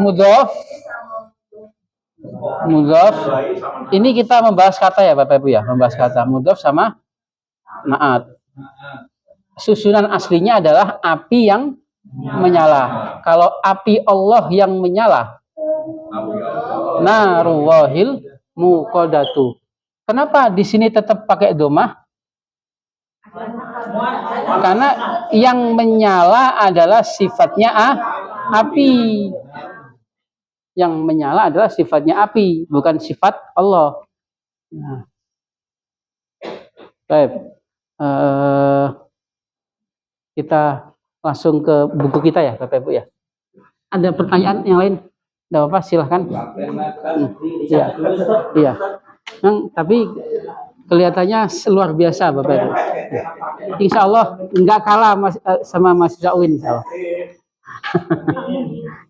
Mudhof. Ini kita membahas kata ya Bapak Ibu ya, membahas kata mudhof sama naat. Susunan aslinya adalah api yang menyala. Kalau api Allah yang menyala, narullahil muqaddatu. Kenapa di sini tetap pakai domah? Karena yang menyala adalah sifatnya api. Yang menyala adalah sifatnya api, bukan sifat Allah. Nah. Baik. Kita langsung ke buku kita ya, Bapak Ibu ya. Ada pertanyaan yang lain? Tidak apa-apa, silahkan. Iya. Iya. Tapi kelihatannya luar biasa Bapak Ibu. Insya Allah nggak kalah sama Mas Zawin. Insya Allah.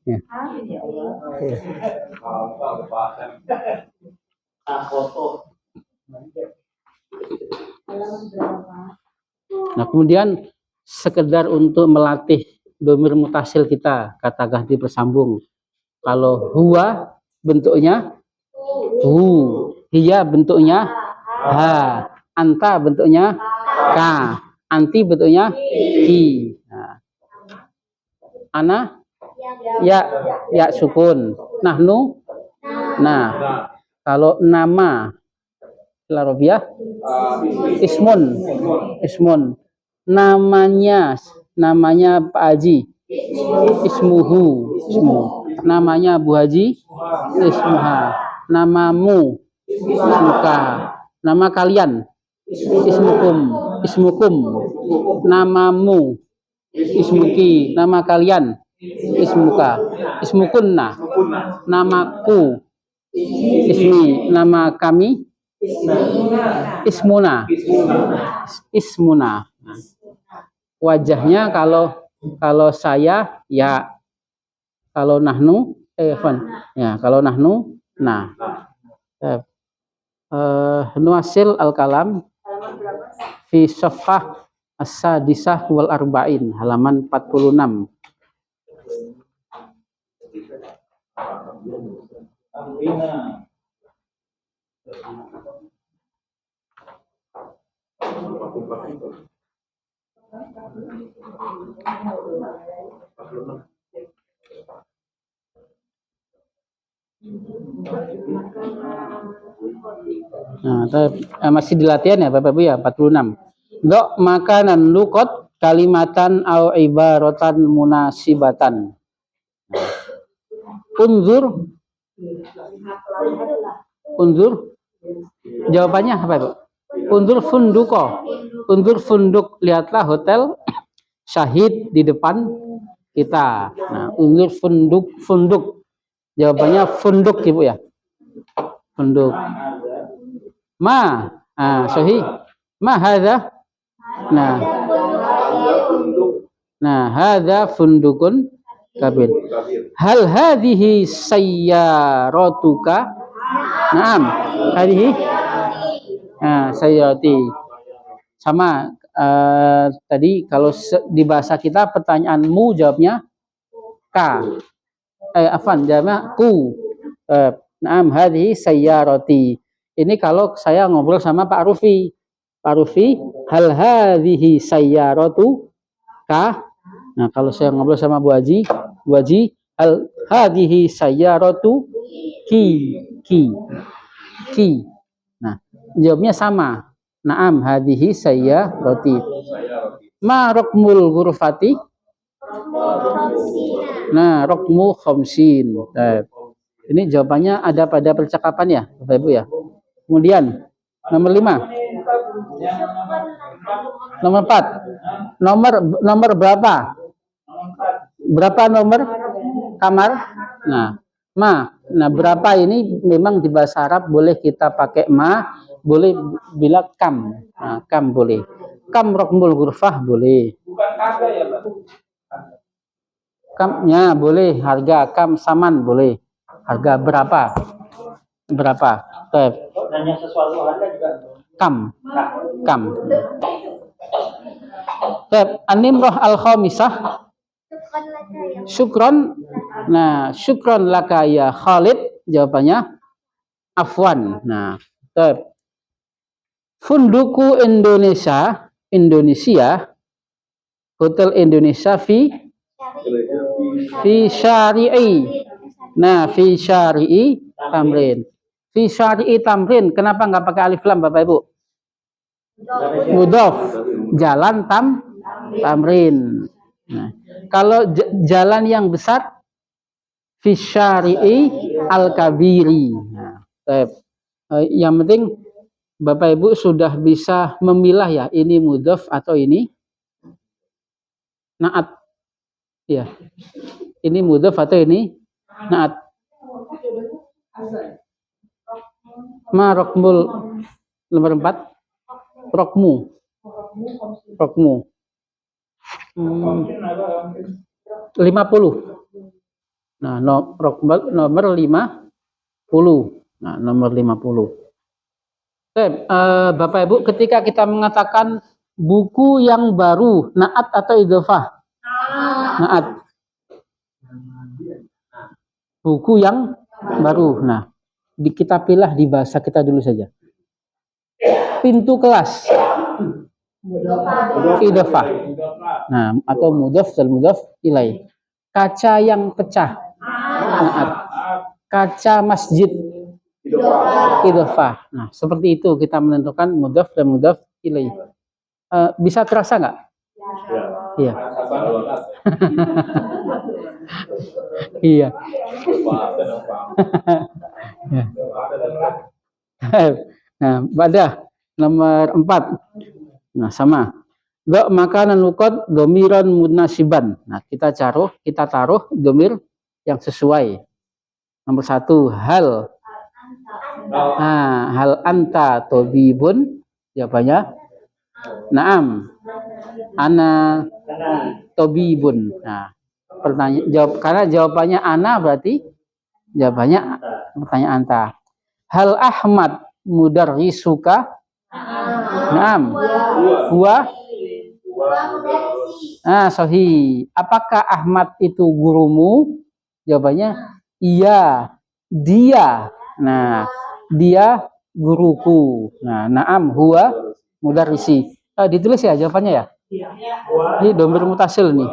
Ya. Nah kemudian sekedar untuk melatih dhamir mutasil kita, kata ganti bersambung. Kalau huwa bentuknya hu, hiya bentuknya ha, anta bentuknya ka, anti bentuknya hi. Nah. Ana ya sukun, nahnu nah. Kalau nama Larobiyah ismun, namanya Pak Haji ismuhu, namanya Bu Haji ismuha, namamu ismuka, nama kalian ismukum, namamu ismuki, nama kalian ismuka, ismukunna, namaku ismi, nama kami ismuna. Wajahnya kalau saya ya, kalau nahnu ya, kalau nahnu nah. Nuasil al-kalam fi safhah as-sadisah wal arba'in, halaman 46. Nah, masih di latihan ya Bapak Ibu ya, 46. Dok makanan lukot kalimatan au ibaratan munasibatan. Unzur jawabannya apa Ibu? Unzur funduk, lihatlah hotel Syahid di depan kita. Nah, unzur funduk jawabannya funduk Ibu ya, funduk. Sahih. Ma hadza? Nah, hadza fundukun kabir. Hal hadhihi sayyaratuka? Naam, hadhihi. Sayyarati. Sama tadi kalau di bahasa kita pertanyaanmu jawabnya ka. Jawabnya ku. Naam, hadhihi sayyarati. Ini kalau saya ngobrol sama Pak Rufi. Pak Rufi, hal hadhihi sayyaratu ka? Nah, kalau saya ngobrol sama Bu Haji, hal hadhihi sayyaratu ki. Nah, jawabnya sama. Naam, hadhihi sayyarati. Ma raqmul ghurfati? Nah, raqmu khamsin. Ini jawabannya ada pada percakapan ya, Bapak Ibu ya. Kemudian nomor 5. Nomor 4. Nomor berapa? Berapa nomor kamar? Nah, berapa ini memang di bahasa Arab boleh kita pakai ma, boleh bila kam. Nah, kam boleh. Kam rokmul ghurfah boleh. Bukan harga ya, Pak? Kamnya boleh, harga kam saman boleh. Harga berapa? Berapa? Nanya sesuatu harga juga. Kam. An-nimrah al-khamisah. Syukron. Nah, syukron laka ya Khalid. Jawabannya afwan. Nah, Funduku Indonesia, Hotel Indonesia fi syari'i. Nah, fi syari'i tamrin. Fi syari'i tamrin. Kenapa nggak pakai alif lam, Bapak Ibu? Mudhof. Jalan tamrin. Nah, kalau jalan yang besar fi syari'i al-kabiri. Nah, yang penting Bapak Ibu sudah bisa memilah ya, ini mudhof atau ini naat. Ya. Ini mudhof atau ini naat. Ma rokmul nomor 4. Rokmu. 50. Nah, nomor 50. Nah, nomor 50. Bapak Ibu, ketika kita mengatakan buku yang baru, naat atau idhofah? Naat. Buku yang baru. Nah, kita pilih di bahasa kita dulu saja. Pintu kelas. Idhofah. Nah, atau mudhof dan mudhof ilai. Kaca yang pecah. Naat. Kaca masjid. Idhofah. Nah, seperti itu kita menentukan mudhof dan mudhof ilai. Bisa terasa nggak? Iya. Iya. Nah, pada nomor 4. Nah, sama. Gak makanan lukot domiron munasiban. Nah, kita taruh domir yang sesuai. Nomor 1, hal anta tobibun. Jawabannya naam. Ana tobibun. Nah, karena jawabannya ana berarti jawabannya pertanyaan anta. Hal Ahmad mudarrisuka? Naam. Huwa? Sahih. Apakah Ahmad itu gurumu? Jawabannya iya. Dia. Nah, dia guruku. Nah, naam huwa mudarrisi. Ditulis ya jawabannya ya? Ini domir mutasil nih.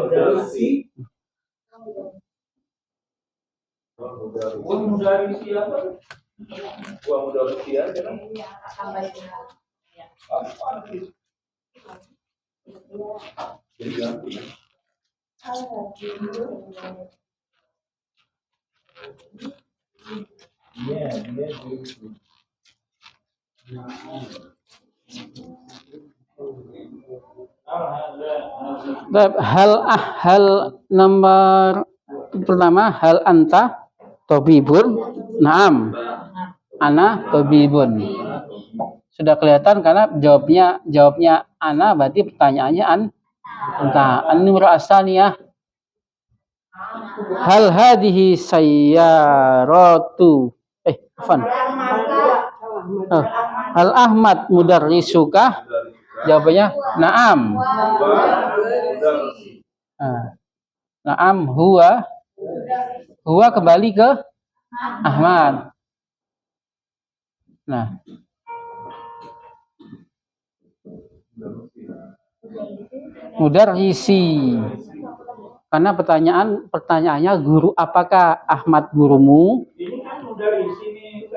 Hal nomor pertama, hal anta tobibun? Naam, ana tobibun. Sudah kelihatan karena jawabnya ana, berarti pertanyaannya anta. An-nimru as-saniyah. Hal hadhihi sayyaratu Hal Ahmad mudarrisuka? Jawabannya naam. Naam huwa kembali ke Ahmad. Nah, mudarrisi. Karena pertanyaannya guru, apakah Ahmad gurumu? Ini kan mudarrisi nih.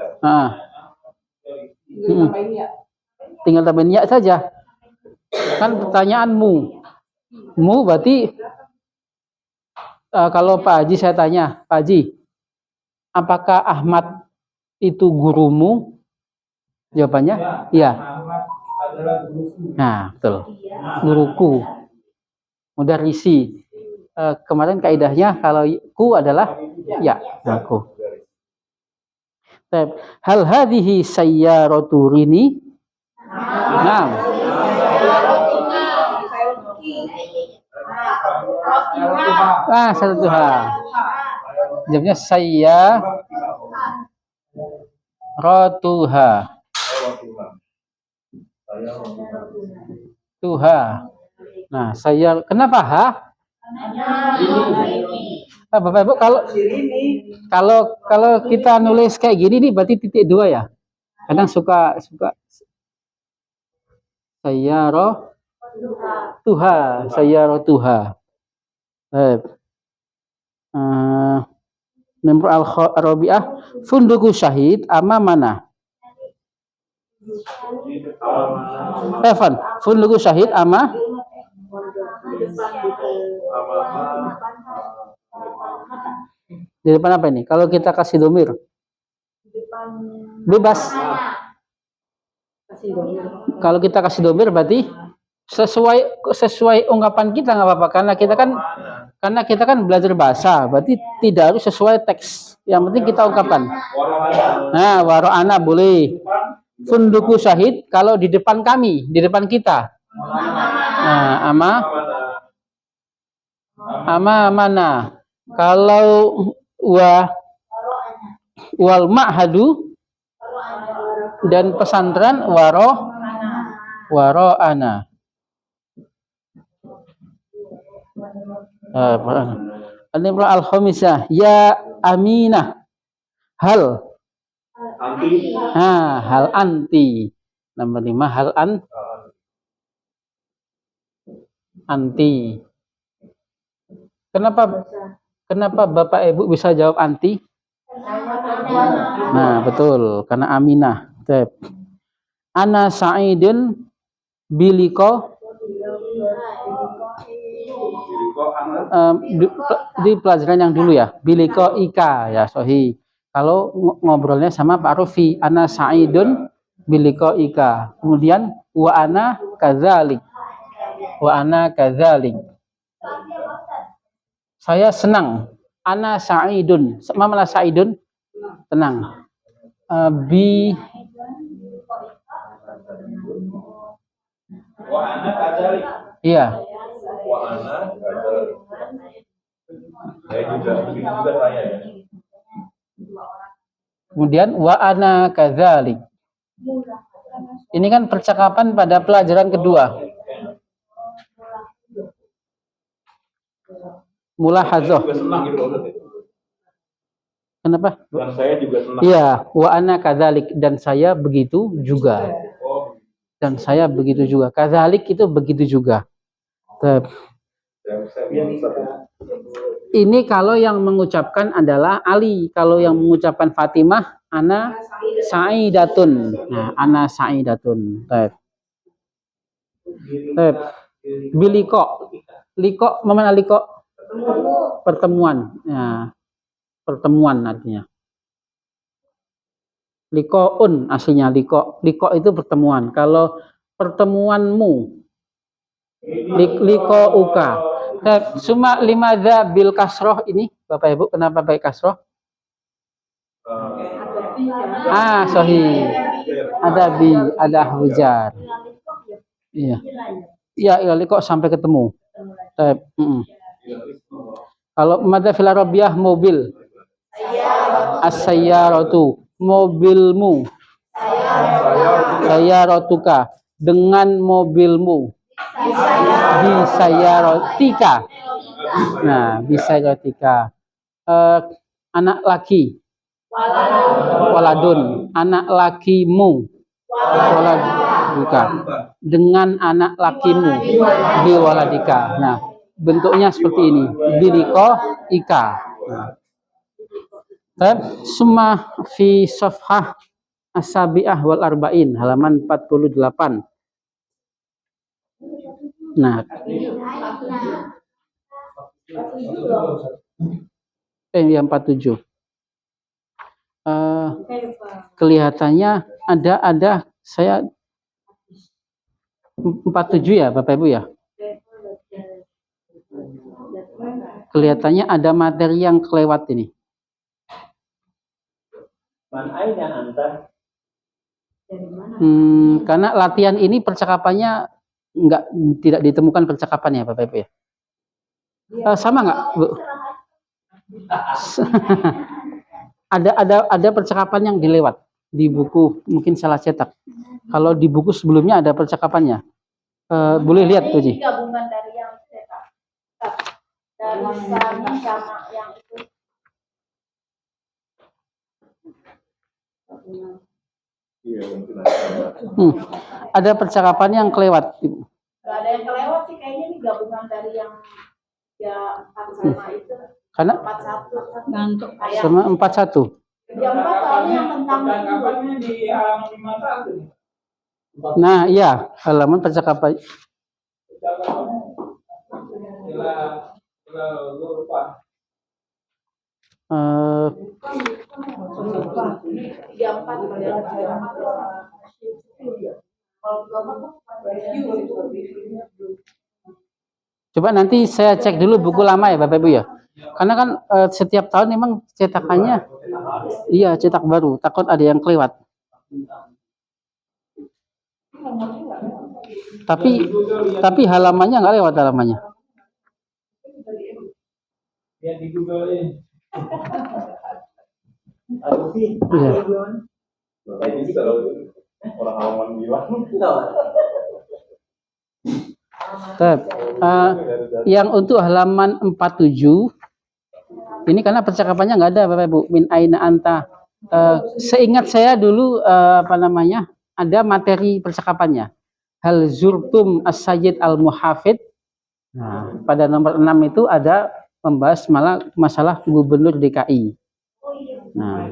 Tinggal tambahin ya saja. Kan pertanyaanmu. Mu berarti kalau Pak Haji saya tanya, Pak Haji, apakah Ahmad itu gurumu? Jawabannya iya. Ahmad adalah guruku. Nah, betul. Guruku. Mudarrisi. Kemarin kaidahnya kalau ku adalah ya, aku. Hal hadhihi sayyaratu rini? Naam. Satuha. Jawabnya sayyaratuha. Tuha. Nah, kenapa ha? Bapak Ibu, kalau kita nulis kayak gini nih berarti titik dua ya. Kadang suka sayyaratuha. Nomor al-Rabi'ah funduku syahid ama mana? Evan, funduku syahid ama di depan apa ini? Kalau kita kasih domir bebas. Kalau kita kasih domir berarti sesuai ungkapan kita nggak apa-apa, karena kita kan belajar bahasa, berarti tidak harus sesuai teks. Yang penting kita ungkapkan. Nah, waro'ana boleh. Funduku syahid kalau di depan kami, di depan kita. Nah, ama mana? Kalau wal ma'hadu dan pesantren waro'ana. Al-Imrah al-Khamisah ya Aminah hal anti. Nomor 5 hal anti. Kenapa Bapak Ibu bisa jawab anti? Nah, betul, karena Aminah. Ana sa'idun biliko di pelajaran yang dulu ya, biliko ika ya, sohi. Kalau ngobrolnya sama Pak Rufi, ana sa'idun biliko ika. Kemudian wa ana kadzalik. Saya senang. Ana sa'idun. Mamalah sa'idun tenang. Wa ana kadzalik. Iya. Wa ana kadzalik. Saya juga saya ya. Kemudian wa ana kadzalik. Ini kan percakapan pada pelajaran kedua. Mulahadzah. Kenapa? Dan saya juga senang. Iya, wa ana kadzalik, dan saya begitu juga. Dan saya begitu juga. Kadzalik itu begitu juga. Ini kalau yang mengucapkan adalah Ali. Kalau yang mengucapkan Fatimah, ana sa'idatun. Nah, ana sa'idatun. Biliko. Liko, mana liko? Pertemuan. Ya, pertemuan artinya. Likoun aslinya liko. Liko itu pertemuan. Kalau pertemuanmu, liko uka. Suma limadza bil kasroh ini, Bapak Ibu, kenapa pakai kasroh? Sahih. Ada hujar. Iya. Iya, liko sampai ketemu. Kalau madza fil arabiyah mobil. As-sayyaratu, mobilmu. Sayyaratuka, dengan mobilmu. Bisayyarotika. Nah, bisayyarotika. Anak laki. Waladun, anak lakimu. Waladuka, dengan anak lakimu. Biwaladika. Nah, bentuknya seperti ini. Biliko ika. Nah. Summa fi safhah as-sabi'ah wal arba'in, halaman 48. Nah, yang 47. Kelihatannya ada saya 47 ya Bapak Ibu ya. Kelihatannya ada materi yang kelewat ini. Man aina anta? Karena latihan ini percakapannya tidak ditemukan percakapannya Bapak Ibu ya. Sama nggak Bu? ada percakapan yang dilewat di buku, mungkin salah cetak. Kalau di buku sebelumnya ada percakapannya. Boleh lihat tuh Ji. Gabungan dari yang cetak. Dari Sani sama yang itu. Ada percakapan yang kelewat. Gak ada yang kelewat sih, kayaknya ini gabungan dari yang ya 4 sama itu. Karena 41 ngantuk sama 41. yang 4 soalnya yang tentang Tanggapannya di halaman 51. Nah, iya, halaman percakapan. Lupa. yang 4 Coba nanti saya cek dulu buku lama ya Bapak Ibu ya. Karena kan setiap tahun memang cetakannya iya cetak baru, takut ada yang kelewat. Tapi halamannya nggak lewat halamannya. Ya di Google ini. Iya. Ini kalau orang awam bilang yang untuk halaman 47 ini karena percakapannya nggak ada Bapak Ibu. Min aina anta. Seingat saya dulu ada materi percakapannya. Hal zurtum as-sayyid al-muhafid. Nah, pada nomor 6 itu ada membahas masalah gubernur DKI. Nah,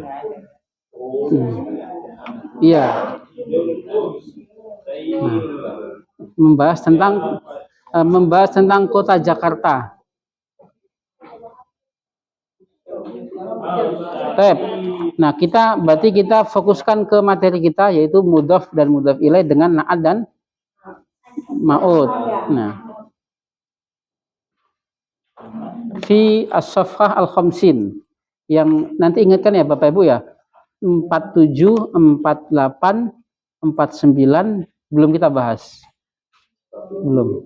iya. Nah, membahas tentang kota Jakarta. Nah, berarti kita fokuskan ke materi kita yaitu mudhaf dan mudhaf ilaih dengan na'at dan ma'ud. Nah, fi as-safhah al-khamsin yang nanti ingatkan ya Bapak Ibu ya. 47, 48, 49 belum kita bahas. Belum.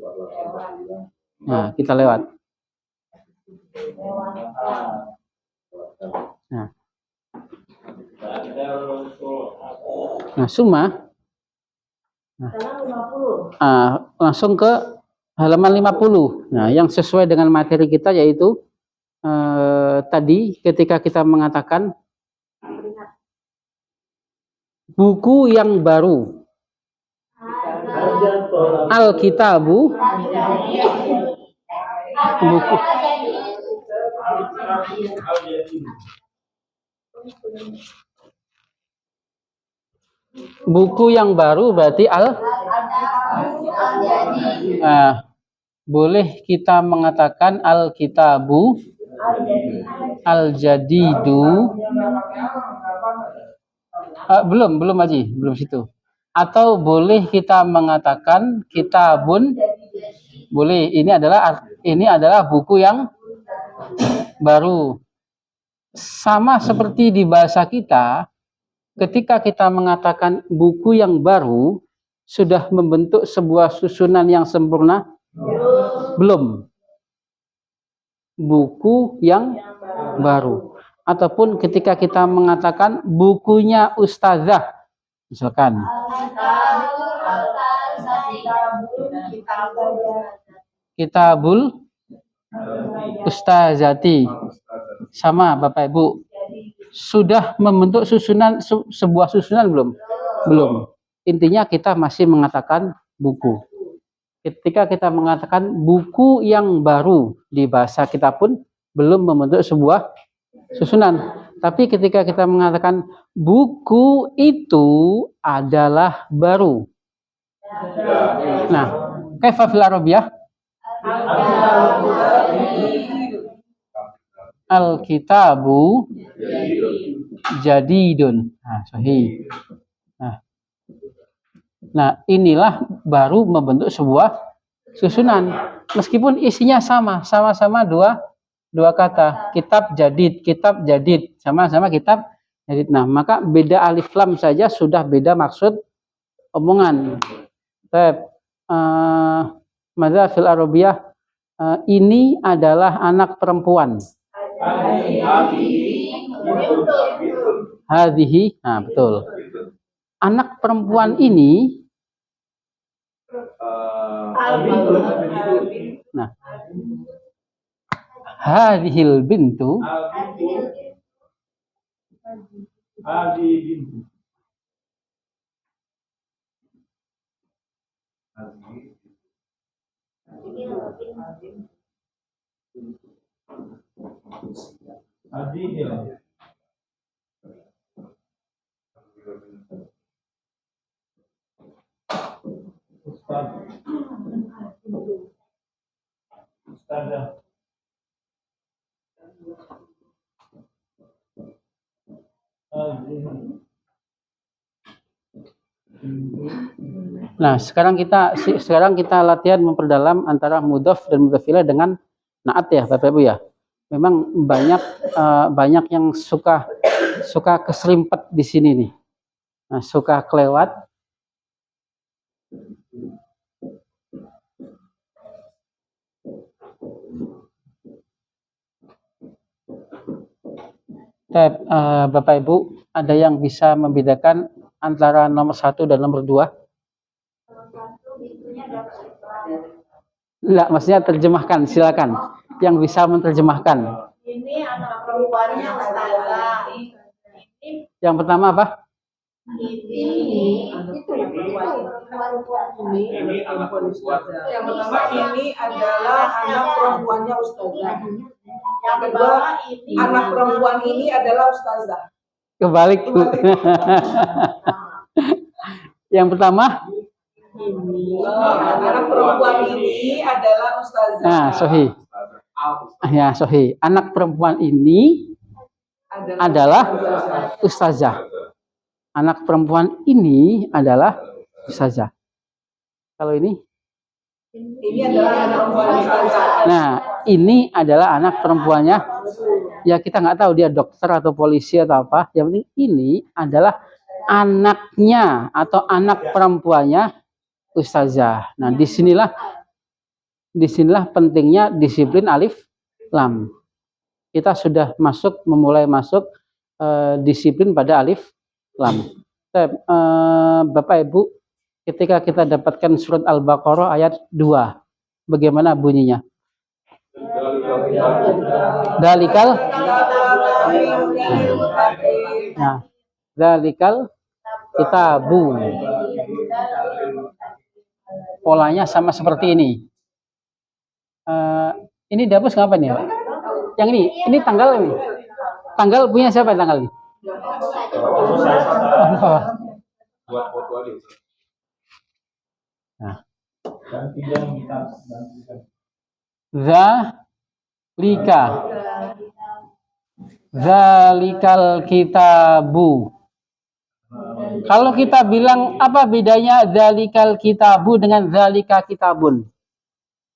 Nah, kita lewat. Nah, summa. Langsung ke halaman 50. Nah, yang sesuai dengan materi kita yaitu tadi ketika kita mengatakan buku yang baru. Al-Kitabu buku yang baru berarti boleh kita mengatakan Al-Kitabu Al-Jadidu. Belum Haji, belum situ. Atau boleh kita mengatakan kitabun, boleh, ini adalah buku yang baru. Sama seperti di bahasa kita, ketika kita mengatakan buku yang baru, sudah membentuk sebuah susunan yang sempurna? Belum. Buku yang baru. Ataupun ketika kita mengatakan bukunya ustazah, misalkan. Kitabul Ustazati. Sama Bapak Ibu. Sudah membentuk sebuah susunan belum? Belum. Intinya kita masih mengatakan buku. Ketika kita mengatakan buku yang baru di bahasa kita pun belum membentuk sebuah susunan. Tapi ketika kita mengatakan buku itu adalah baru. Nah, kaifa fil arabiyah? Al-kitabu jadidun. Nah, sahih. Nah. Nah, inilah baru membentuk sebuah susunan. Meskipun isinya sama-sama dua kata. Kitab jadid, sama-sama kitab jadid. Nah, maka beda alif lam saja sudah beda maksud omongan. Madza fil Arabiyah, ini adalah anak perempuan. Hadhihi, nah betul. Anak perempuan ini, nah, hadhil bintu, nah sekarang kita latihan memperdalam antara mudhof dan mudhof ilaih dengan naat ya Bapak Ibu ya. Memang banyak yang suka keserimpet di sini nih. Nah, suka kelewat. Bapak Ibu, ada yang bisa membedakan antara nomor 1 dan nomor 2? Enggak, maksudnya terjemahkan, silakan. Yang bisa menerjemahkan. Ini anak perempuannya ustazah. Yang pertama apa? Ini anak perempuan ustazah. Yang pertama ini adalah anak perempuannya ustazah. Yang kedua, anak perempuan ini adalah ustazah. Kebalik, Bu. Yang pertama? Anak perempuan ini adalah ustazah. Nah, sahih. Ya, sahih. Anak perempuan ini adalah ustazah. Anak perempuan ini adalah ustazah. Kalau ini? Ini adalah anak perempuan ustazah. Nah, ini adalah anak perempuannya. Ya, kita nggak tahu dia dokter atau polisi atau apa. Yang penting ini adalah anaknya atau anak perempuannya ustazah. Nah, disinilah pentingnya disiplin alif lam. Kita sudah memulai masuk disiplin pada alif lam. Bapak Ibu, ketika kita dapatkan surat Al-Baqarah ayat 2, bagaimana bunyinya? Dalikal, nah, dalikal kitabu. Polanya sama seperti ini. Ini dihapus ngapa nih? Yang ini tanggal ini. Tanggal punya siapa tanggal ini? Buat foto aja. Nah. Zalikal kitabu. Kalau kita bilang apa bedanya zalikal kitabu dengan zalika kitabun?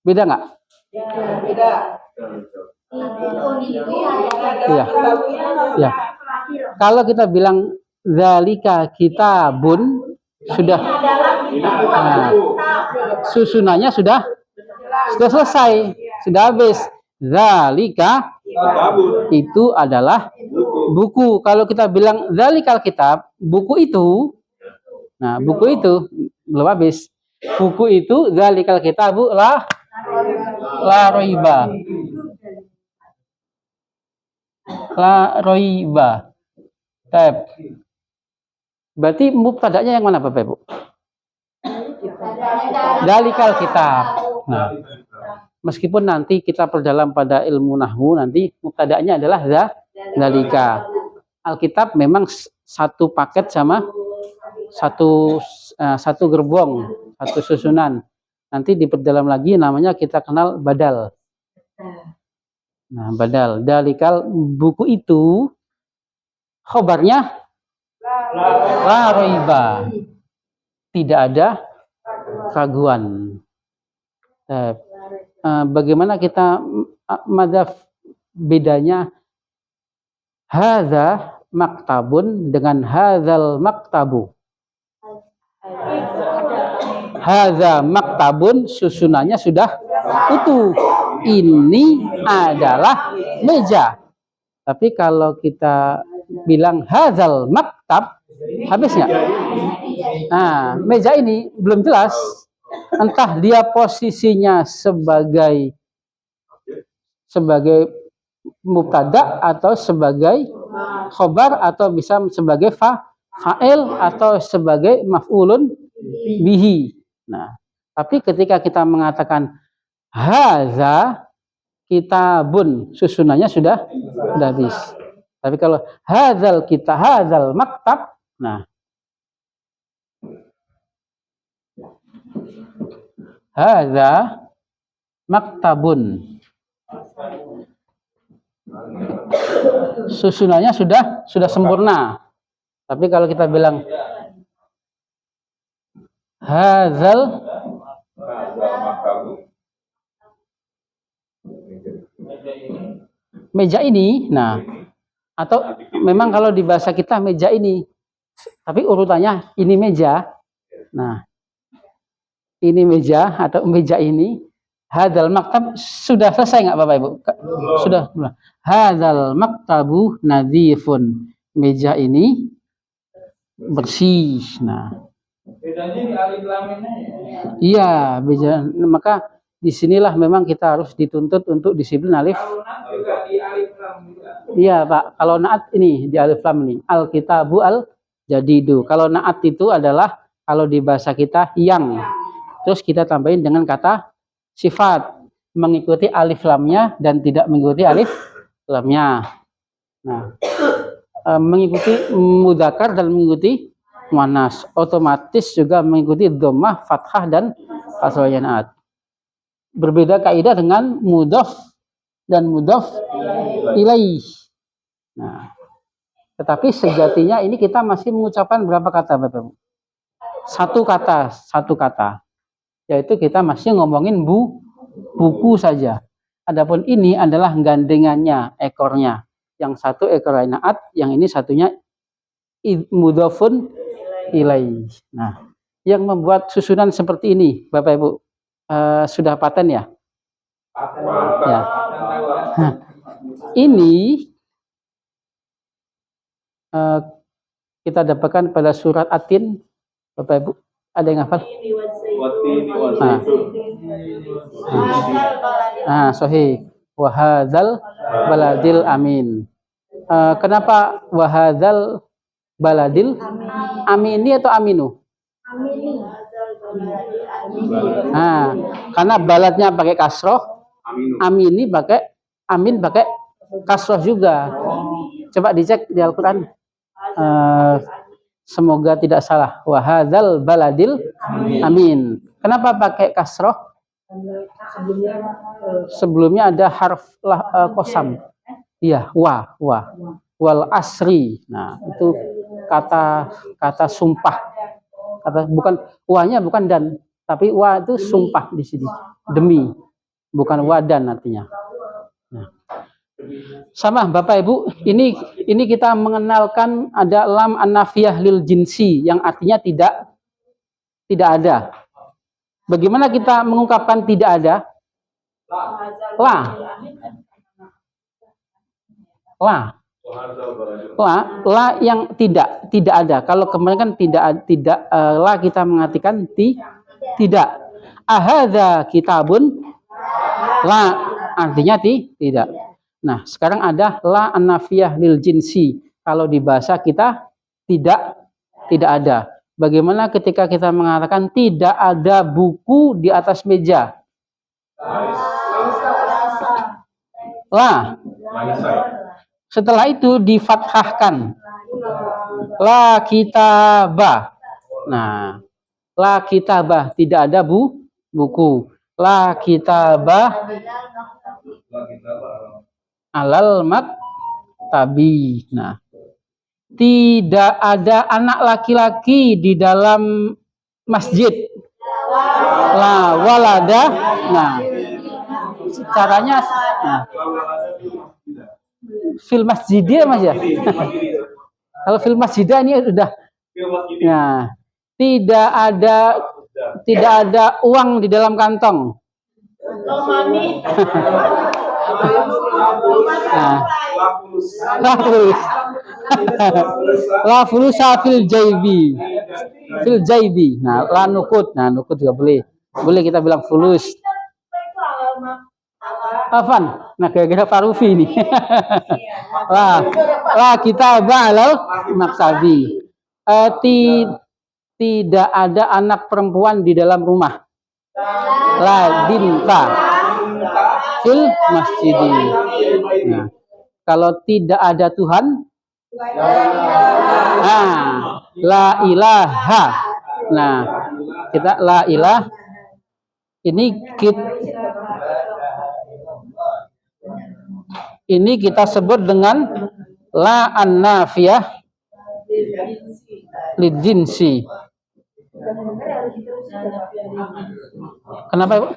Beda nggak? Beda. Iya. Ya. Kalau kita bilang zalika kitabun sudah susunannya sudah selesai, sudah habis. Zalika itu adalah buku. Kalau kita bilang zalikal kitab, buku itu, nah buku itu belum habis. Buku itu zalikal kitabu la roiba. La roiba. Tab. Berarti mubtada'nya yang mana Bapak Ibu? Zalikal kitab. Nah, meskipun nanti kita perdalam pada ilmu nahwu, nanti mubtada'nya adalah zalika. Alkitab memang satu paket sama satu gerbong, satu susunan. Nanti diperdalam lagi namanya kita kenal badal. Nah, badal. Dalikal buku itu khobarnya la roiba. tidak ada keraguan. Bagaimana kita madzhab bedanya hadza maktabun dengan hadzal maktabu? Hadza maktabun susunannya sudah utuh. Ini adalah meja. Tapi kalau kita bilang hadzal maktab, habis nggak? Nah, meja ini belum jelas. Entah dia posisinya sebagai mubtada atau sebagai khobar atau bisa sebagai fa'il atau sebagai maf'ulun bihi. Nah, tapi ketika kita mengatakan hadza kitabun, susunannya sudah habis. Tapi kalau hadzal maktab, nah hadza maktabun, susunannya sudah sempurna. Tapi kalau kita bilang hadzal meja ini, nah atau memang kalau di bahasa kita meja ini, tapi urutannya ini meja. Nah, ini meja atau meja ini, hadzal maktab sudah selesai nggak Bapak Ibu? Sudah. Hadzal maktabu nadzifun, meja ini bersih. Nah, Bedanya di alif lam ini. iya, beda. Maka disinilah memang kita harus dituntut untuk disiplin alif. Kalau nak juga di alif lam juga. Iya Pak, kalau naat ini di alif lam ini al-kitabu al-jadidu. Kalau naat itu adalah kalau di bahasa kita yang, terus kita tambahin dengan kata sifat mengikuti alif lamnya dan tidak mengikuti alif lamnya. Nah, mengikuti mudzakkar dan mengikuti muannas, otomatis juga mengikuti dhammah, fathah dan kasrah naat. Berbeda kaidah dengan mudhaf dan mudhaf ilaih. Nah, tetapi sejatinya ini kita masih mengucapkan berapa kata Bapak Ibu? Satu kata. Yaitu kita masih ngomongin buku saja. Adapun ini adalah gandengannya, ekornya. Yang satu ekor naat, yang ini satunya mudhafun ilaih. Nah, yang membuat susunan seperti ini Bapak Ibu sudah paten ya? Ya. Nah, ini kita dapatkan pada surat At-Tin, Bapak Ibu ada yang hafal? Sahih. Wahadzal baladil amin. Kenapa wahadzal baladil amini atau aminu? Nah, karena baladnya pakai kasroh, amini pakai amin pakai kasroh juga. Coba dicek di Al-Quran. Semoga tidak salah. Wahadzal baladil amin. Kenapa pakai kasroh? Sebelumnya ada harf kosam. Iya, wal asri. Nah, itu kata sumpah. Bukan wanya bukan dan, tapi wa itu sumpah di sini. Demi, bukan wadan artinya. Nah, sama Bapak Ibu, ini kita mengenalkan ada lam an-nafiyah lil jinsi yang artinya tidak ada. Bagaimana kita mengungkapkan tidak ada? La yang tidak ada. Kalau kemarin kan tidak la kita mengartikan tidak. Ahadza kitabun, la artinya tidak. Nah, sekarang ada la an-nafiyah lil jinsi. Kalau di bahasa kita tidak ada. Bagaimana ketika kita mengatakan tidak ada buku di atas meja? La. Setelah itu difathahkan. La kitabah. Nah, la kitabah tidak ada buku. La kitabah alal maktabi. Nah, tidak ada anak laki-laki di dalam masjid. La walada. Nah, caranya nah, fil masjidnya Mas ya. Kalau fil masjidah ini udah. Nah, tidak ada uang di dalam kantong. Nah, la fulusa fil jaibi. Fil jaibi. Nah, la nukut. Nah, nukut juga boleh. Boleh kita bilang fulus. Afan. Nah, kira-kira Parufi ini. La kita ba'alal maktabi. Tidak ada anak perempuan di dalam rumah. La binta fil masjidi. Nah, kalau tidak ada Tuhan, la ilaha. Nah, kita la ilah. Ini kita sebut dengan la an-nafiyah lidinsi. Kenapa, Ibu?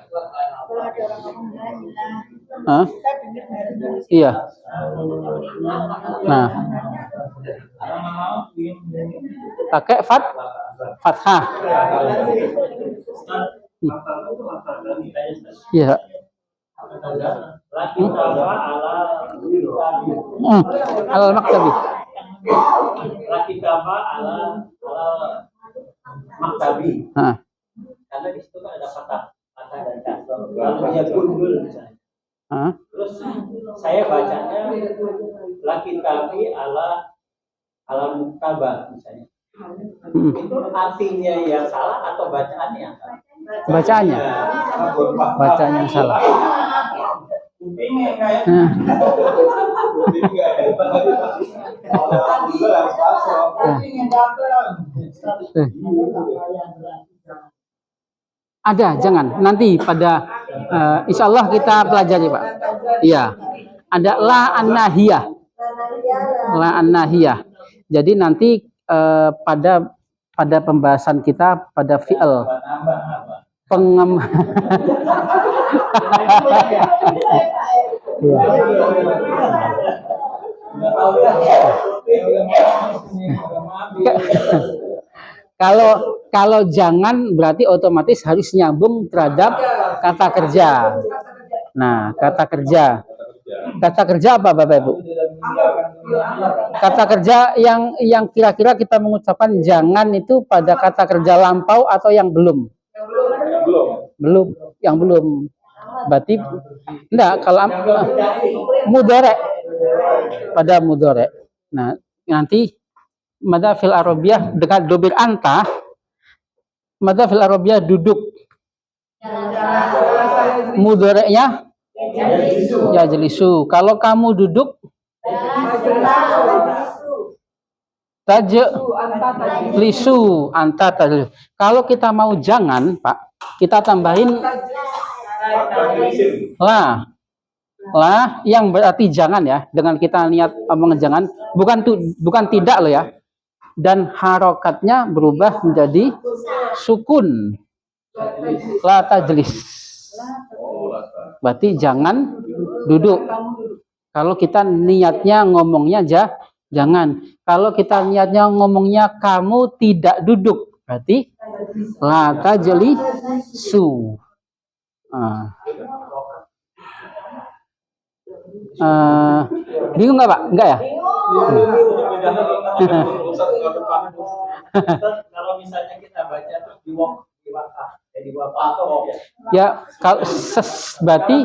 Iya. Nah, pakai fathah. Iya. Al-maktabi. Maktabi. Karena di situ kan ada fathah dan kasroh. Lalu dia gundul misalnya. Terus saya bacanya laki kami ala muktaba misalnya. Itu artinya yang salah atau bacaannya yang salah? Bacaannya yang salah. Ada, jangan. Nanti pada insya Allah kita pelajari, Pak. Iya. Ada la an-nahiyah. La an-nahiyah. Jadi nanti pada pembahasan kita pada fi'il Kalau jangan berarti otomatis harus nyambung terhadap kata kerja. Nah, kata kerja apa Bapak Ibu? Kata kerja yang kira-kira kita mengucapkan jangan itu pada kata kerja lampau atau yang belum? Yang belum. Berarti enggak kalau mudhari pada mudhari. Nah, nanti mada fil arabiyah dekat dobir anta, mada fil arabiyah duduk, mudhari'nya ya jelisu. Kalau kamu duduk tajlisu, anta tajlisu. Kalau kita mau jangan Pak, kita tambahin lah yang berarti jangan ya, dengan kita niat omong jangan, bukan tidak loh ya. Dan harokatnya berubah menjadi sukun. La tajlis. Berarti jangan duduk. Kalau kita niatnya ngomongnya jangan. Kalau kita niatnya ngomongnya kamu tidak duduk, berarti la tajlisu. Bingung nggak Pak? Enggak ya? Kalau misalnya kita baca terus ya kalau berarti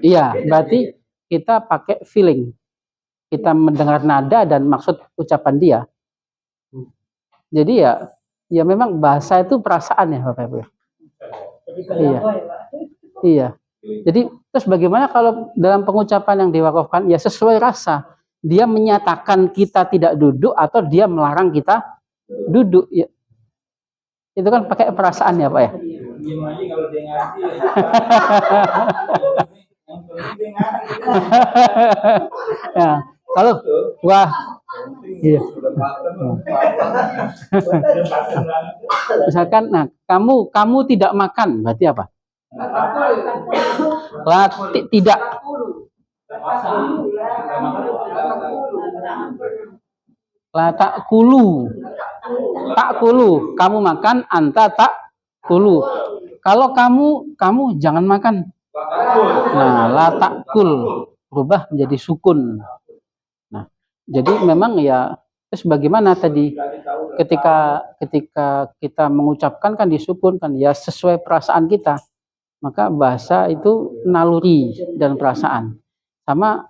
iya, berarti kita pakai feeling. Kita mendengar nada dan maksud ucapan dia. Jadi ya memang bahasa itu perasaan ya Bapak Ibu. Iya. Iya. Jadi terus bagaimana kalau dalam pengucapan yang diwakafkan ya sesuai rasa. Dia menyatakan kita tidak duduk atau dia melarang kita duduk ya. Itu kan pakai perasaan ya Pak ya. Ya, kalau wah iya. Misalkan, nah kamu tidak makan, berarti apa? Tidak. La ta'kulu. Ta'kulu, kamu makan, anta ta'kulu. Kalau kamu jangan makan. Nah, la ta'kul berubah menjadi sukun. Nah, jadi memang ya terus bagaimana tadi ketika kita mengucapkan kan disukun kan ya sesuai perasaan kita. Maka bahasa itu naluri dan perasaan. Sama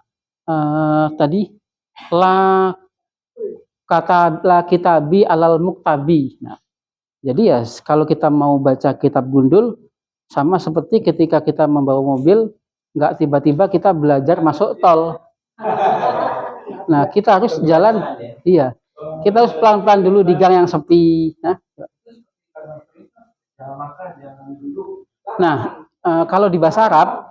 tadi kata la kitabi alal muktabi. Nah, jadi ya kalau kita mau baca kitab gundul sama seperti ketika kita membawa mobil, nggak tiba-tiba kita belajar masuk tol. Nah, kita harus jalan, iya. Kita harus pelan-pelan dulu di gang yang sepi. Nah, kalau di bahasa Arab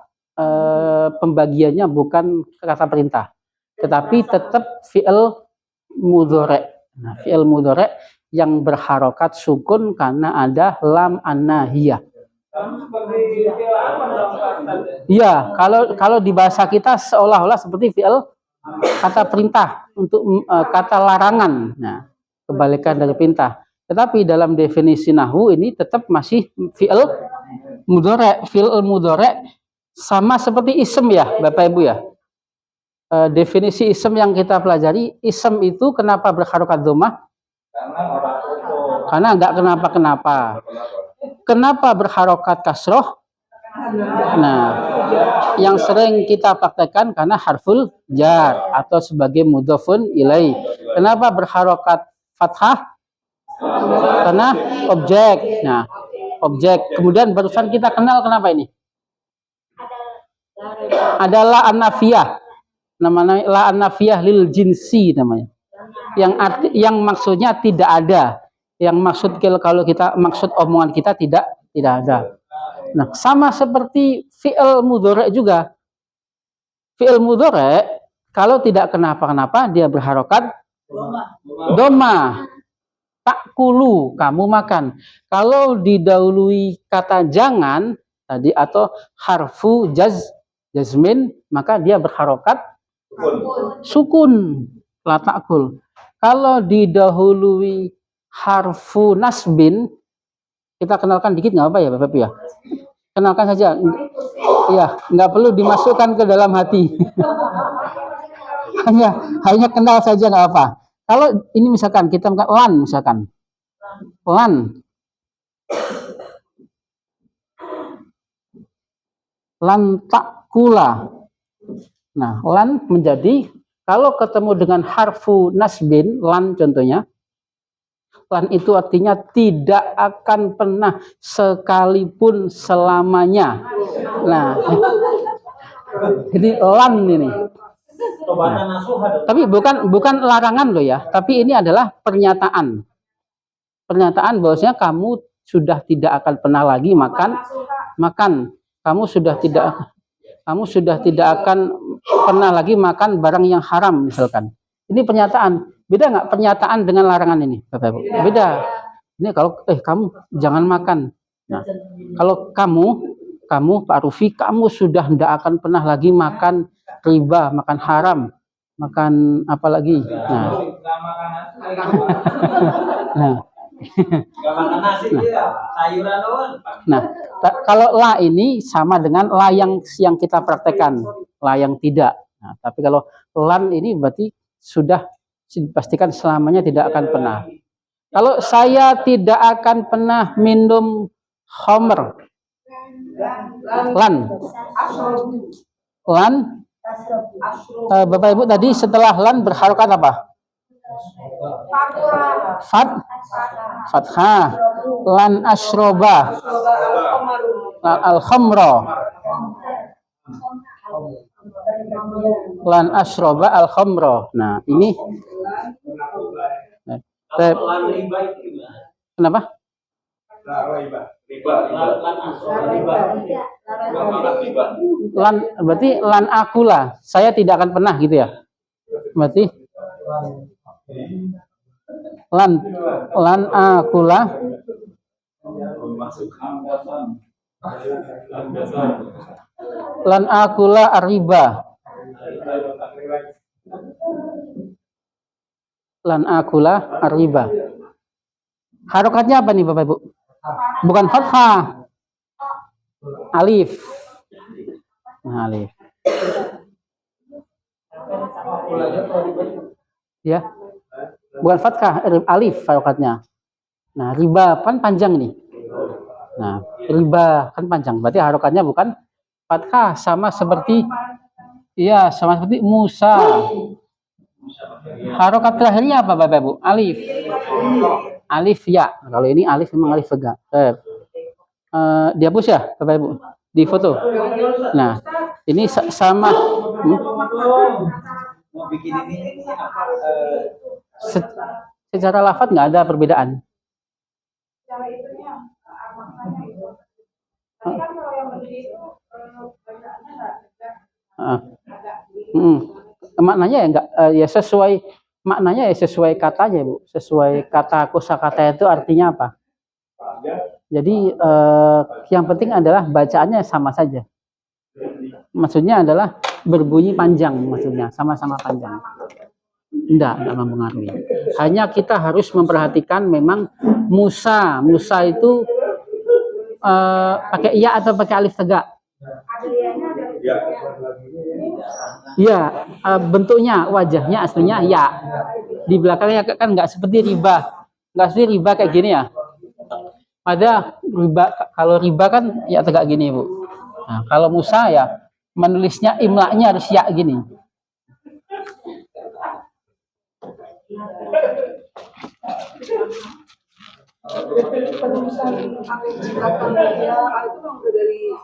pembagiannya bukan kata perintah, tetapi tetap fi'il mudhari'. Nah, fi'il mudhari' yang berharokat sukun karena ada lam an-nahiyah. Iya, kalau di bahasa kita seolah-olah seperti fi'il kata perintah untuk kata larangan. Nah, kebalikan dari perintah. Tetapi dalam definisi nahwu ini tetap masih fi'il mudhari'. Fi'il mudhari' sama seperti ism ya, Bapak Ibu ya. Definisi ism yang kita pelajari, ism itu kenapa berharokat dhammah? Karena enggak kenapa-kenapa. Kenapa berharokat kasroh? Nah, yang sering kita praktekkan karena harful jar atau sebagai mudhofun ilai. Kenapa berharokat fathah? Karena objek. Nah, objek. Kemudian barusan kita kenal kenapa ini? Adalah an-nafiyah. Namanya la an-nafiyah lil jinsi namanya. Yang maksudnya tidak ada. Yang maksud kalau kita maksud omongan kita tidak ada. Nah, sama seperti fi'il mudhari' juga. Fi'il mudhari' kalau tidak kenapa-kenapa dia berharokat dhammah. Ta'kulu, kamu makan. Kalau didahului kata jangan tadi atau harfu jazmin, maka dia berharokat sukun. La ta'kul. Kalau didahului harfu nasbin, kita kenalkan dikit nggak apa ya Bapak ya? Kenalkan saja. Iya, nggak perlu dimasukkan ke dalam hati. hanya kenal saja nggak apa. Kalau ini misalkan kita lan misalkan. Lan ta'kula. Nah, lan menjadi kalau ketemu dengan harfu nasbin, lan contohnya, lan itu artinya tidak akan pernah sekalipun selamanya. Nah, jadi lan ini. Nah, tapi bukan larangan loh ya, tapi ini adalah pernyataan. Pernyataan bahwasanya kamu sudah tidak akan pernah lagi makan. Kamu sudah tidak akan pernah lagi makan barang yang haram misalkan. Ini pernyataan. Beda nggak pernyataan dengan larangan ini, Bapak Ibu? Beda. Ini kalau kamu jangan makan. Nah, kalau kamu Pak Rufi, kamu sudah tidak akan pernah lagi makan riba, makan haram, makan apa lagi? Nah, kalau la ini sama dengan la yang kita praktekkan, la yang tidak. Nah, tapi kalau lan ini berarti sudah dipastikan selamanya tidak akan pernah. Kalau saya tidak akan pernah minum khamr, lan, Bapak Ibu tadi setelah lan berharokat apa? Fathah. Lan asyroba, al-khamra. Lan asyroba al-khamra. Nah, ini kenapa? Lan berarti lan akula. Saya tidak akan pernah gitu ya. Berarti lan akula riba. Lan akula riba. Harokatnya apa nih Bapak Ibu? Bukan fathah. Alif. Nah, alif. Ya. Bukan fathah, alif harokatnya. Nah, riba kan panjang nih. Nah, riba kan panjang. Berarti harokatnya bukan fathah, sama seperti Musa. Harokat terakhirnya apa Bapak Ibu? Alif. Alif ya. Kalau ini alif memang alif tegak. Dihapus ya Bapak Ibu? Di foto. Nah, ini sama. Mau bikin ini Secara lafaz nggak ada perbedaan. Cara itunya maknanya itu. Tapi kan kalau yang berdiri itu bacaannya nggak maknanya ya enggak maknanya ya sesuai katanya Bu, sesuai kata kosakata itu artinya apa. Jadi yang penting adalah bacaannya sama saja, maksudnya adalah berbunyi panjang, maksudnya sama-sama panjang, enggak mempengaruhi. Hanya kita harus memperhatikan memang Musa itu pakai iya atau pakai alif tegak. Ya, bentuknya, wajahnya aslinya ya. Di belakangnya kan nggak seperti riba, kayak gini ya. Ada riba, kalau riba kan ya tegak gini Bu. Nah, kalau Musa ya menulisnya imlanya harus ya gini.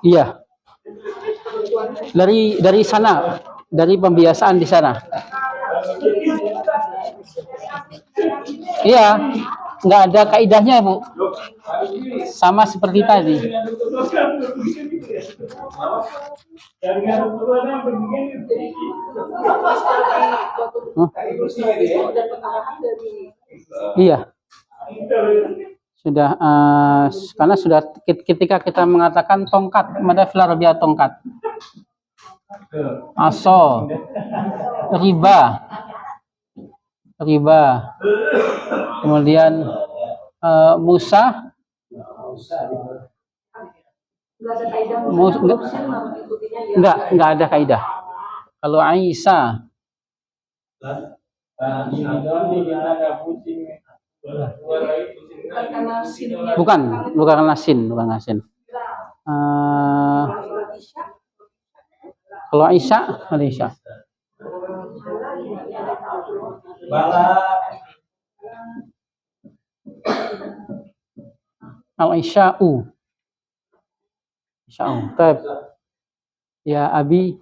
Iya. Dari sana, dari pembiasaan di sana. Iya, nggak ada kaidahnya Bu. Sama seperti tadi. Iya. Sudah karena sudah ketika kita mengatakan tongkat, mada fil arabiyah tongkat. Aso, riba. Kemudian Musa. Enggak ada kaidah. Kalau Isa bukan nasin. Kalau Isa, Al-Isya'u. Ya Abi,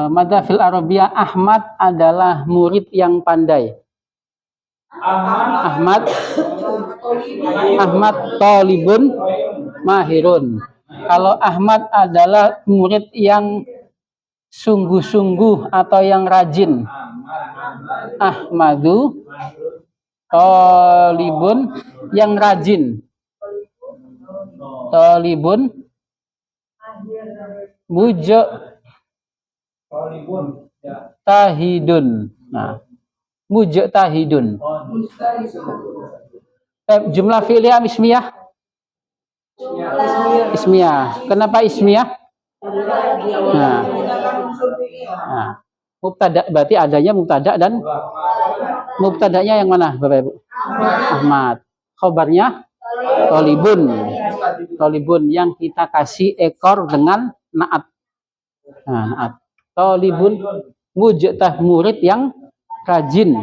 mada fil arabiyah Ahmad adalah murid yang pandai. Ahmad tolibun mahirun. Kalau Ahmad adalah murid yang sungguh-sungguh atau yang rajin. Ahmadu tolibun yang rajin. Tolibun tahidun. Nah, tahidun. Jumlah fi'liyah ismiyah. Kenapa ismiyah? Nah, mubtada berarti adanya mubtada dan mubtadanya yang mana Bapak Ibu? Ahmad. Khobarnya tolibun yang kita kasih ekor dengan naat. Nah, naat. Tolibun mujtah murid yang rajin.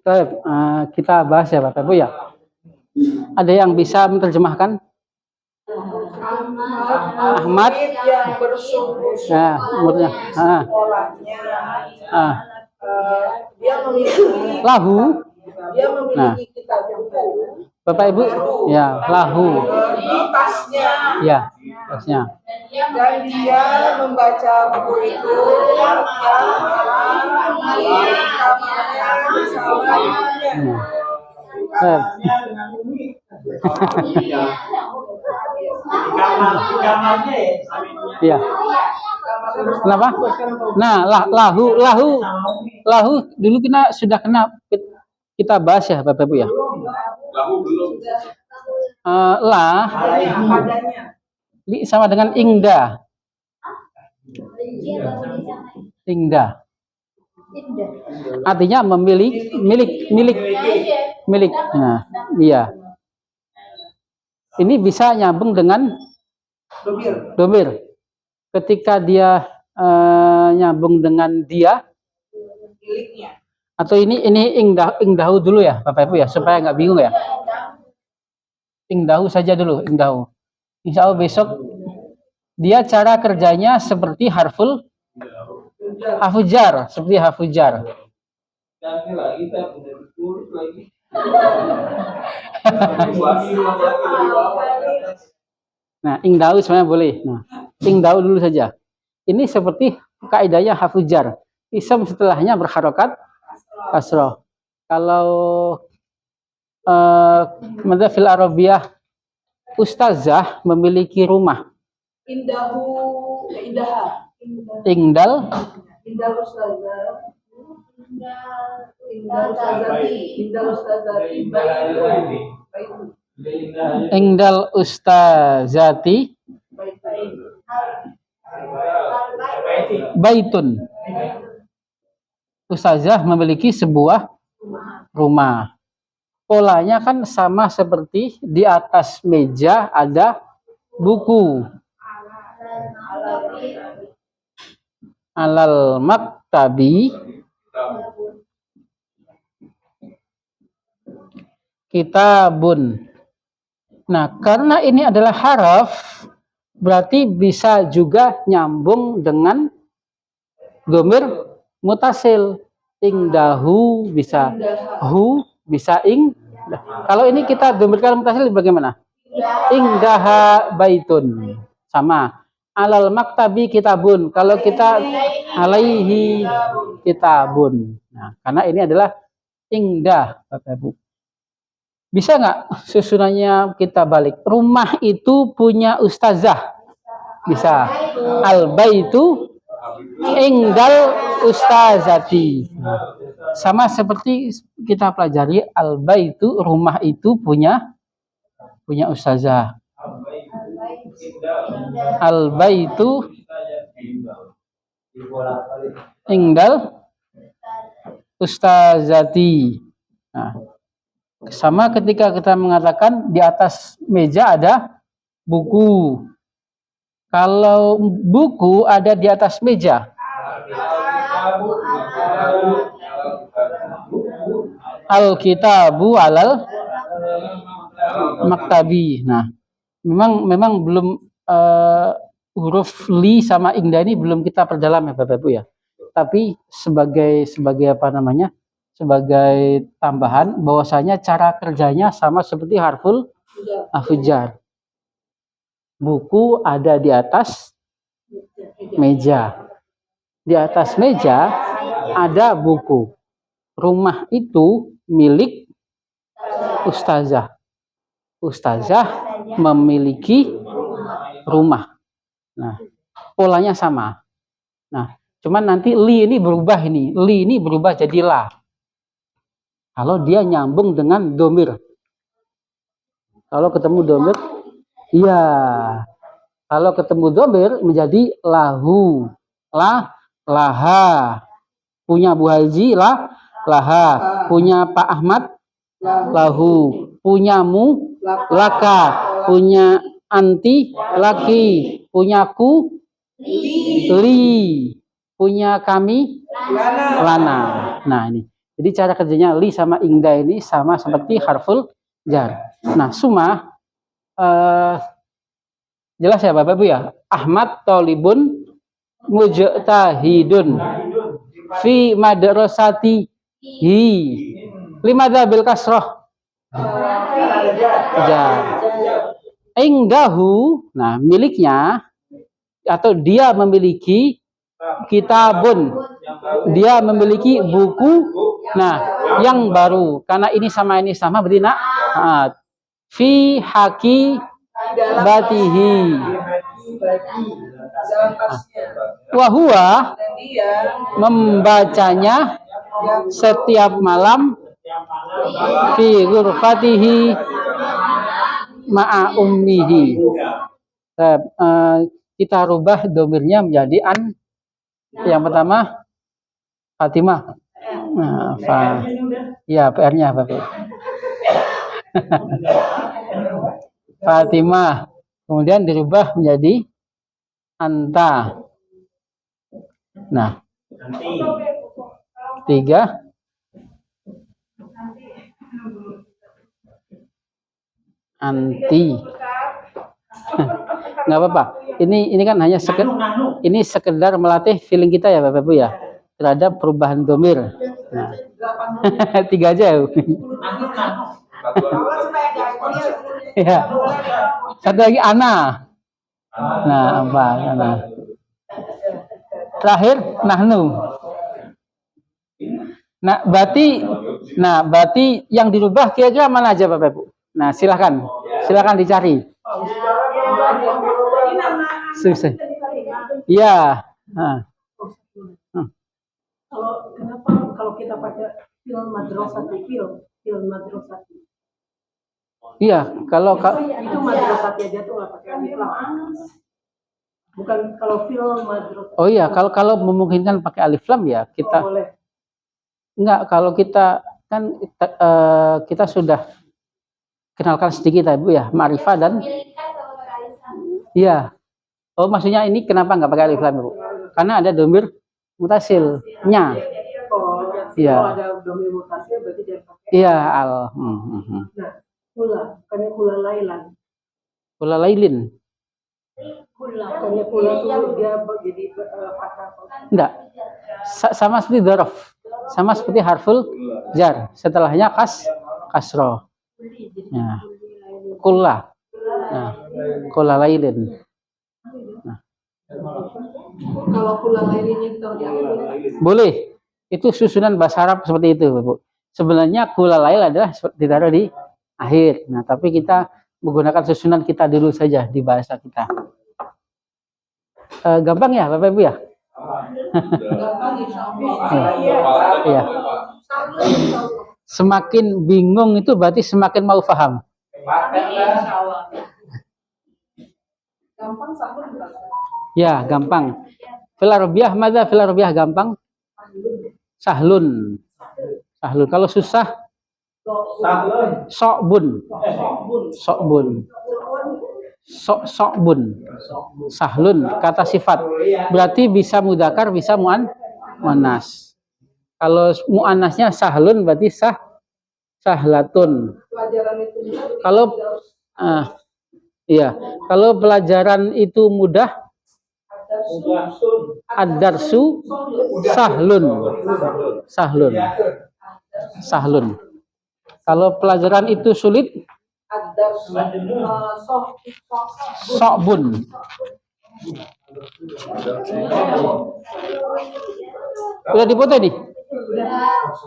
Baik, kita bahas ya Bapak Ibu ya. Ada yang bisa menerjemahkan? Ahmad yang bersungguh-sungguh ya, umurnya. sekolahnya, dia memiliki Dia memiliki kitab buku Bapak Ibu ya, lahu. di tasnya, Ya, tasnya. dan dia membaca buku itu yang di kamarnya bersama ibunya. Kamarnya ya. Iya. Kenapa? Nah, lahu dulu kita sudah kita bahas ya Bapak Ibu ya. Lahu belum. Sama dengan ingda. Ingda. Artinya milik. Nah, iya. Ini bisa nyambung dengan domir. Ketika dia nyambung dengan dia, Miliknya. atau ini ingdahu dulu ya Bapak Ibu ya, supaya nggak bingung ya. Ingdahu saja dulu, ingdahu. Insya Allah besok dia cara kerjanya seperti haful jar, seperti haful jar. Nah, ingdahu sebenarnya boleh. Nah, ingdahu dulu saja. Ini seperti kaidahnya haful jar. Ism setelahnya berharokat kasroh. Kalau madzhab fil Arabiyah, ustazah memiliki rumah. Ingdal ustazah. Ingdal ustazati baitun. Ustazah memiliki sebuah rumah. Polanya kan sama seperti di atas meja ada buku. Alal maktabi kitabun. Nah, karena ini adalah haraf, berarti bisa juga nyambung dengan domir mutasil. Ingdahu bisa hu, bisa ing. Kalau ini kita domirkan mutasil bagaimana? Ingdaha baitun. Sama. Alal maktabi kitabun. Kalau kita alaihi kitabun. Nah, karena ini adalah ingdah, Bapak Ibu. Bisa nggak susunannya kita balik? Rumah itu punya ustazah. Bisa. Al baitu Ingdal ustazati. Sama seperti kita pelajari al-baitu, rumah itu punya ustazah. Al-baitu ingdal ustazati. Nah, sama ketika kita mengatakan di atas meja ada buku. Kalau buku ada di atas meja, al-kitabu alal maktabi. Nah, memang belum huruf li sama ingda ini belum kita perdalam ya Bapak Ibu ya. Tapi sebagai apa namanya? Sebagai tambahan bahwasanya cara kerjanya sama seperti harful jar. Buku ada di atas meja. Di atas meja ada buku. Rumah itu milik ustazah. Ustazah memiliki rumah. Nah, polanya sama. Nah, cuman nanti li ini berubah ini. Li ini berubah jadi la. Kalau dia nyambung dengan domir. Kalau ketemu domir, iya. Kalau ketemu domir menjadi lahu, laha. Punya Bu Haji, laha. Punya Pak Ahmad, lahu. Punyamu, laka. Punya anti, laki. Punyaku, li. Punya kami, lana. Nah ini. Jadi cara kerjanya li sama ingda ini sama seperti harful jar. Nah, sumah jelas ya Bapak Ibu ya. Ahmad tolibun mujtahidun fi madrasati hi. Limadza bil kasroh? Jar. Ingdahu, nah miliknya atau dia memiliki kitabun. Dia memiliki buku. Nah, yang baru karena ini sama berarti nak fi haki batihi wahua membacanya setiap malam fi ghurfatihi ma'a ummihi. Kita rubah domirnya menjadi an. Yang pertama Fatimah. Nah, ya PR-nya Bapak. Fatimah. Kemudian dirubah menjadi anta. Nah, 3 anti. Nggak apa-apa. Ini kan hanya sekedar melatih feeling kita ya Bapak Ibu ya terhadap perubahan domir. Nah. 3 aja ya. Ya. Satu lagi ana. Nah, apa? Ana. Terakhir nahnu. Nah, berarti yang dirubah kira-kira mana aja Bapak Ibu? Nah, silakan dicari. Susah. Iya. Nah. Kalau kita pakai film madrasati, film madrasati. Iya, kalau itu madrasati aja tuh nggak pakai alif lam. Bukan kalau film madrasati. Oh iya, kalau memungkinkan pakai alif lam ya kita. Boleh. Enggak, kalau kita kan kita sudah kenalkan sedikit ya Bu ya, ma'rifah dan iya. Oh maksudnya ini kenapa nggak pakai alif lam Bu? Karena ada domir mutasilnya. Iya. Kalau ada domir mutasil berarti dia pakai. Iya al. Nah, bukannya kula lailan. Kula lailin. Bukannya kula itu dia jadi fathah. Enggak. Sama seperti dzaraf. Sama seperti harful jar. Setelahnya kasroh. Ya. Kula. Nah, kula lailin. Nah. Kalau kula lailinnya ditaruh di akhir. Boleh. Itu susunan bahasa Arab seperti itu, Bu. Sebenarnya kula lail adalah ditaruh di akhir. Nah, tapi kita menggunakan susunan kita dulu saja di bahasa kita. Gampang ya, Bapak Ibu ya? Gampang insya Allah. Iya. Sahlun insya Allah. Semakin bingung itu berarti semakin mau paham. Insya Allah. Gampang sahlun berasa. Ya, gampang. Fil arabiyah madza? Fil arabiyah gampang. Sahlun. Sahlun. Kalau susah sokbun. Sokbun. Sokbun. Sahlun kata sifat. Berarti bisa mudzakkar, bisa muannas. Kalau muannasnya sahlun berarti sahlatun. Pelajaran itu Kalau iya, kalau pelajaran itu mudah ad-darsu sahlun. Sahlun. Sahlun. Kalau pelajaran itu sulit ada sokbun. Udah dipoto nih?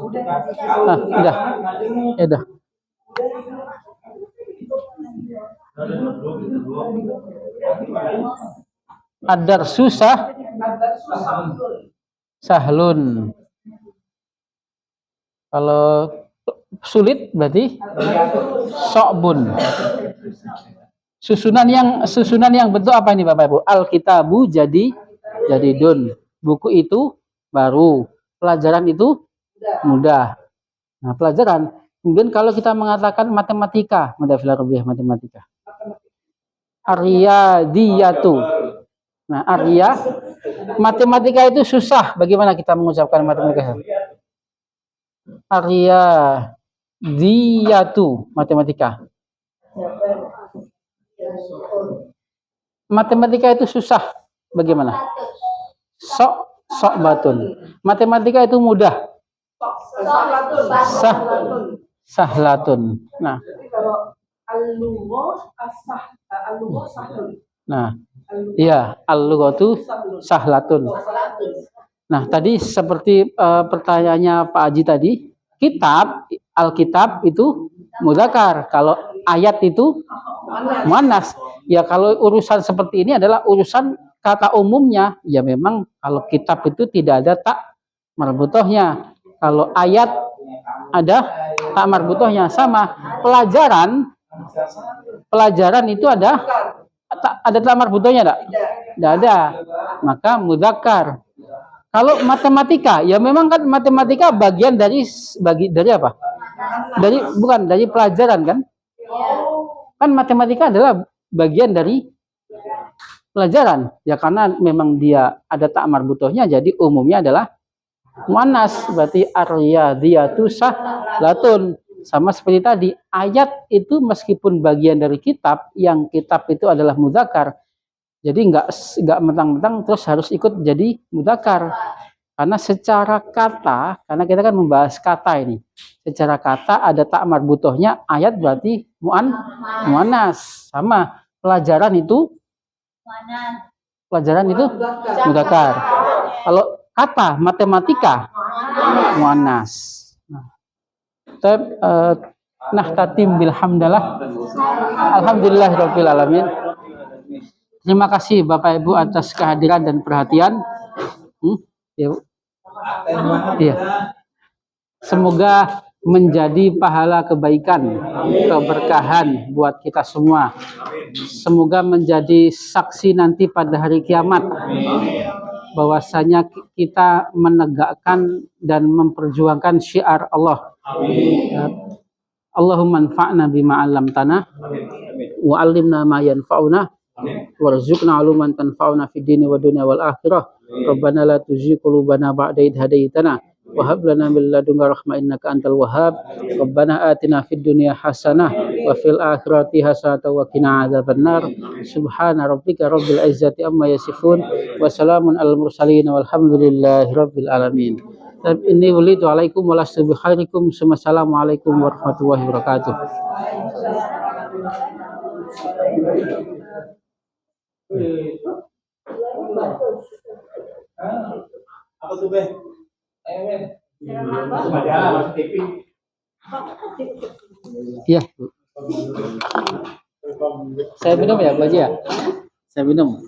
Udah. Ya udah. Ad-darsu sahlun. Kalau sulit berarti sokbun. Susunan yang bentuk apa ini Bapak Ibu? Alkitabu jadi dun. Buku itu baru. Pelajaran itu mudah. Nah, pelajaran. Kemudian kalau kita mengatakan matematika, matematika. Aryadiyatu. Nah, Arya matematika itu susah. Bagaimana kita mengucapkan matematika? Aryadiyatu matematika. Matematika itu susah. Bagaimana? Sok batun. Matematika itu mudah. Sahlatun. Nah. Nah, iya, al-lughatu sahlatun. Nah, tadi seperti pertanyaannya Pak Haji tadi, Alkitab itu mudzakkar, kalau ayat itu muannas. Ya kalau urusan seperti ini adalah urusan kata umumnya, ya memang kalau kitab itu tidak ada tak marbutohnya. Kalau ayat ada tak marbutohnya. Sama pelajaran itu ada tak marbutohnya enggak? Tidak ada. Maka mudzakkar. Kalau matematika, ya memang kan matematika bagian dari apa? Dari pelajaran kan? Kan matematika adalah bagian dari pelajaran. Ya karena memang dia ada tak marbutohnya, jadi umumnya adalah muannas. Berarti aryadiyatu sahlatun. Sama seperti tadi, ayat itu meskipun bagian dari kitab, yang kitab itu adalah mudzakkar. Jadi enggak mentang-mentang terus harus ikut jadi mudzakkar. Karena secara kata, karena kita kan membahas kata ini. Secara kata ada tak marbutohnya, ayat berarti muannas. Sama pelajaran itu mudzakkar. Kalau kata matematika muannas. Nah, tatim bilhamdalah. Alhamdulillahirabbil alamin. Terima kasih Bapak Ibu atas kehadiran dan perhatian. Ya. Semoga menjadi pahala kebaikan, keberkahan buat kita semua. Semoga menjadi saksi nanti pada hari kiamat. Bahwasanya kita menegakkan dan memperjuangkan syiar Allah. Allahumma anfa'na bima 'allamtana wa 'allimna ma yanfa'una warzuqna 'uluman tanfa'una fid dini wa dunya wal akhirah. Rabbana la tuzigh qulubana ba'da idh hadaitana wa hab lana min ladunka rahmah innaka antal wahhab. Rabbana atina fid dunya hasanah wa fil akhirati hasanah wa qina adzabannar. Subhana rabbika rabbil izzati amma yasifun wa salamun alal mursalin walhamdulillahi rabbil alamin. Ini walidu alaikum walastu bikhairikum. Assalamualaikum warahmatullahi wabarakatuh. Apa tuh, Beh? Iya. Saya minum ya, Bu Haji ya? Saya minum.